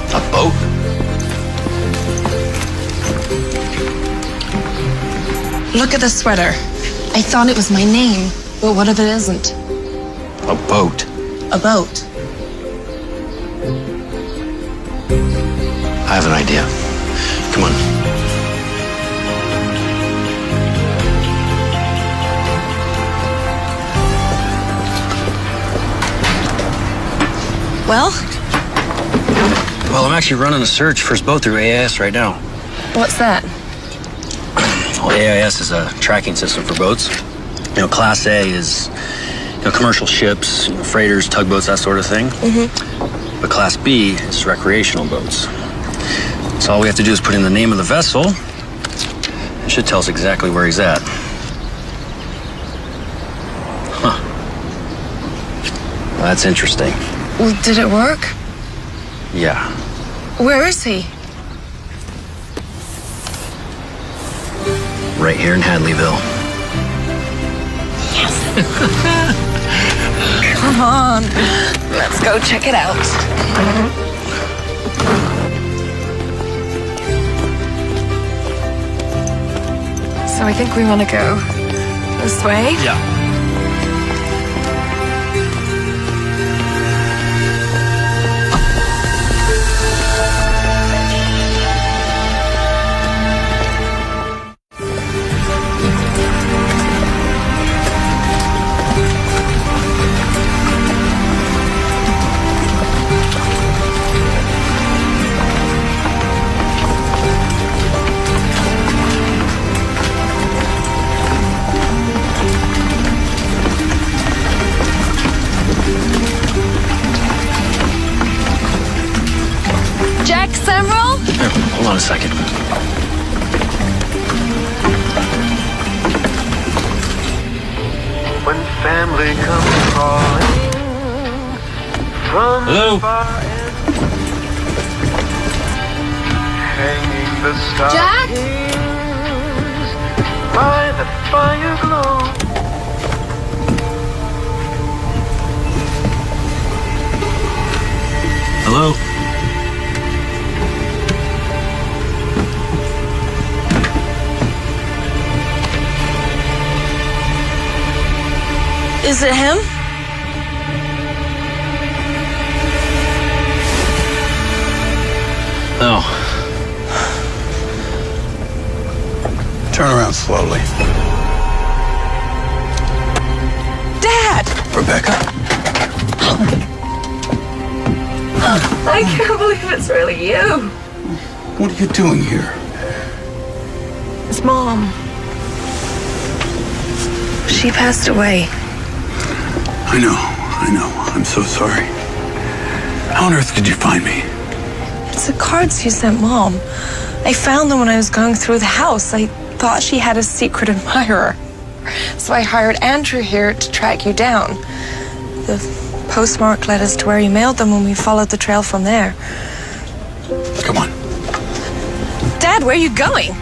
A boat? Look at the sweater. I thought it was my name, but what if it isn't? A boat. A boat. I have an idea. Come on. Well? Well, I'm actually running a search for his boat through AIS right now. What's that? Well, AIS is a tracking system for boats. You know, Class A is commercial ships, freighters, tugboats, that sort of thing. Mm-hmm. But Class B is recreational boats. So all we have to do is put in the name of the vessel. It should tell us exactly where he's at. Huh. Well, that's interesting. Well, did it work? Yeah. Where is he? Right here in Hadleyville. Come on. Let's go check it out. So I think we want to go this way? Yeah. Hold on a second. When family comes calling from Hello? far and hanging the Jack? stockings by the fire glow. Hello? Is it him? No. Turn around slowly. Dad! Rebecca? I can't believe it's really you. What are you doing here? It's Mom. She passed away. I know. I'm so sorry. How on earth did you find me? It's the cards you sent Mom. I found them when I was going through the house. I thought she had a secret admirer. So I hired Andrew here to track you down. The postmark led us to where you mailed them, and we followed the trail from there. Come on. Dad, where are you going?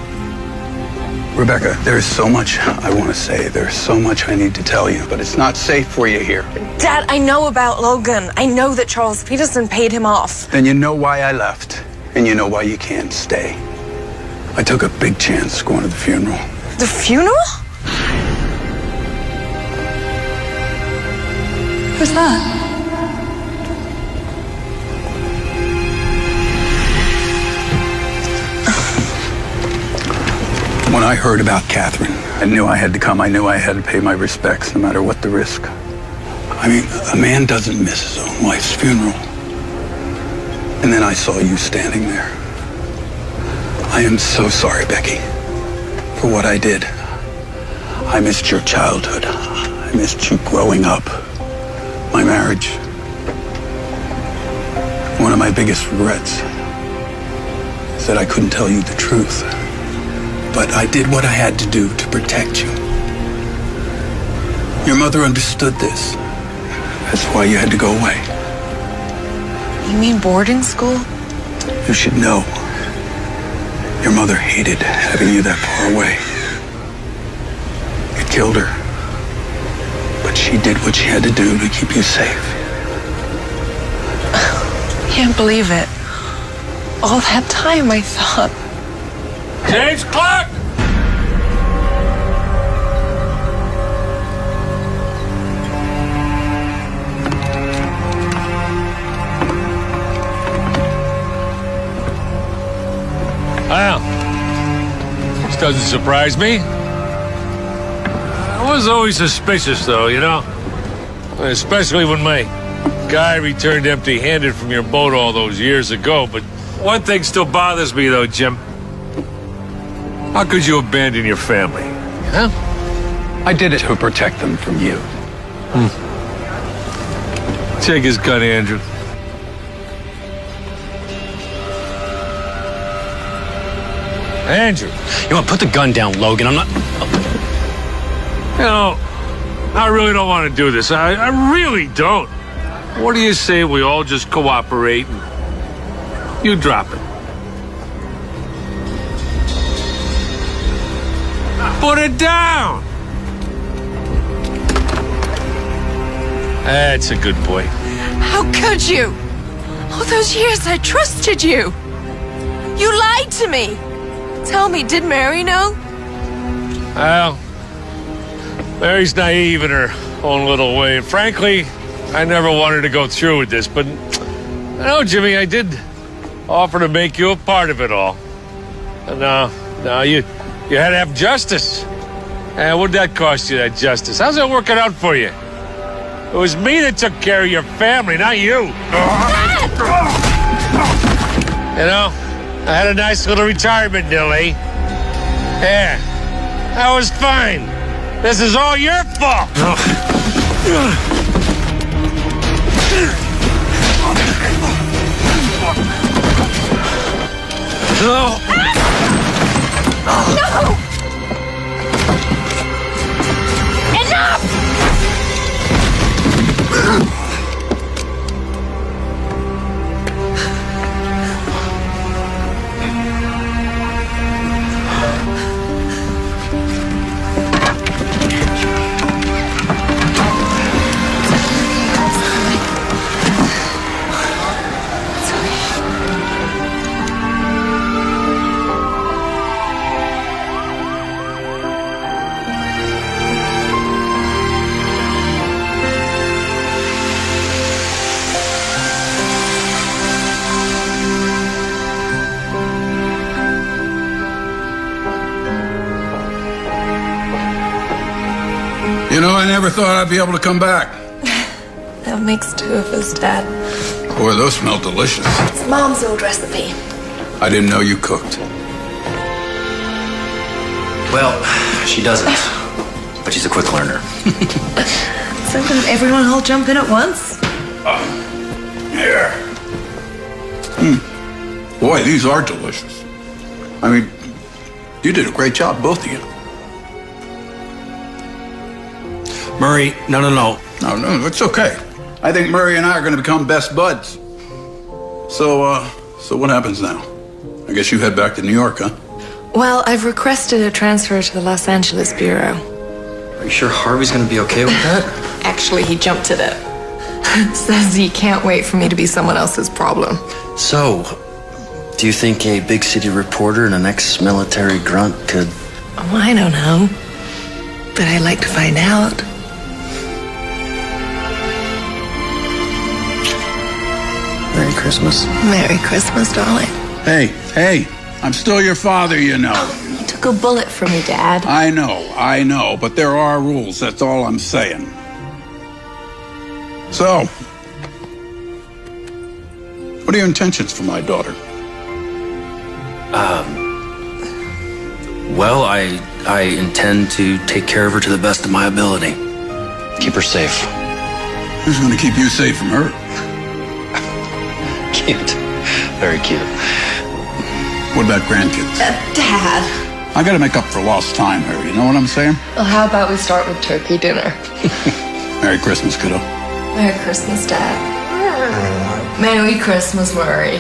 Rebecca, there is so much I want to say. There's so much I need to tell you, but it's not safe for you here. Dad, I know about Logan. I know that Charles Peterson paid him off. Then you know why I left, and you know why you can't stay. I took a big chance going to the funeral. The funeral? Who's that? When I heard about Catherine, I knew I had to come. I knew I had to pay my respects, no matter what the risk. I mean, a man doesn't miss his own wife's funeral. And then I saw you standing there. I am so sorry, Becky, for what I did. I missed your childhood. I missed you growing up. My marriage. One of my biggest regrets is that I couldn't tell you the truth. But I did what I had to do to protect you. Your mother understood this. That's why you had to go away. You mean boarding school? You should know. Your mother hated having you that far away. It killed her. But she did what she had to do to keep you safe. Can't believe it. All that time I thought. James Clark! Well, this doesn't surprise me. I was always suspicious, though, you know? Especially when my guy returned empty-handed from your boat all those years ago. But one thing still bothers me, though, Jim. How could you abandon your family? Huh? I did it to protect them from you. Take his gun, Andrew. Andrew. You want to put the gun down, Logan? I'm not... You know, I really don't want to do this. I really don't. What do you say we all just cooperate and you drop it? Put it down! That's a good boy. How could you? All those years I trusted you. You lied to me. Tell me, did Mary know? Well, Mary's naive in her own little way. And frankly, I never wanted to go through with this. But, you know, Jimmy, I did offer to make you a part of it all. And now you had to have justice. And what'd that cost you, that justice? How's that working out for you? It was me that took care of your family, not you. You know, I had a nice little retirement deal, eh? Yeah, that was fine. This is all your fault. No! No! Enough! You know, I never thought I'd be able to come back. That makes two of us, Dad. Boy, those smell delicious. It's Mom's old recipe. I didn't know you cooked. Well, she doesn't. But she's a quick learner. So can everyone all jump in at once? Here. Boy, these are delicious. I mean, you did a great job, both of you. Murray, no. No, it's okay. I think Murray and I are going to become best buds. So what happens now? I guess you head back to New York, huh? Well, I've requested a transfer to the Los Angeles Bureau. Are you sure Harvey's gonna be okay with that? Actually, he jumped at it. Says he can't wait for me to be someone else's problem. So, do you think a big city reporter and an ex-military grunt could... Oh, I don't know. But I'd like to find out. Merry Christmas. Merry Christmas, darling. Hey, I'm still your father, you know. You took a bullet for me, Dad. I know, but there are rules, that's all I'm saying. So, what are your intentions for my daughter? Well, I intend to take care of her to the best of my ability. Keep her safe. Who's going to keep you safe from her? Cute. Very cute. What about grandkids? Dad. I got to make up for lost time here, you know what I'm saying? Well, how about we start with turkey dinner? Merry Christmas, kiddo. Merry Christmas, Dad. Merry Christmas, Murray.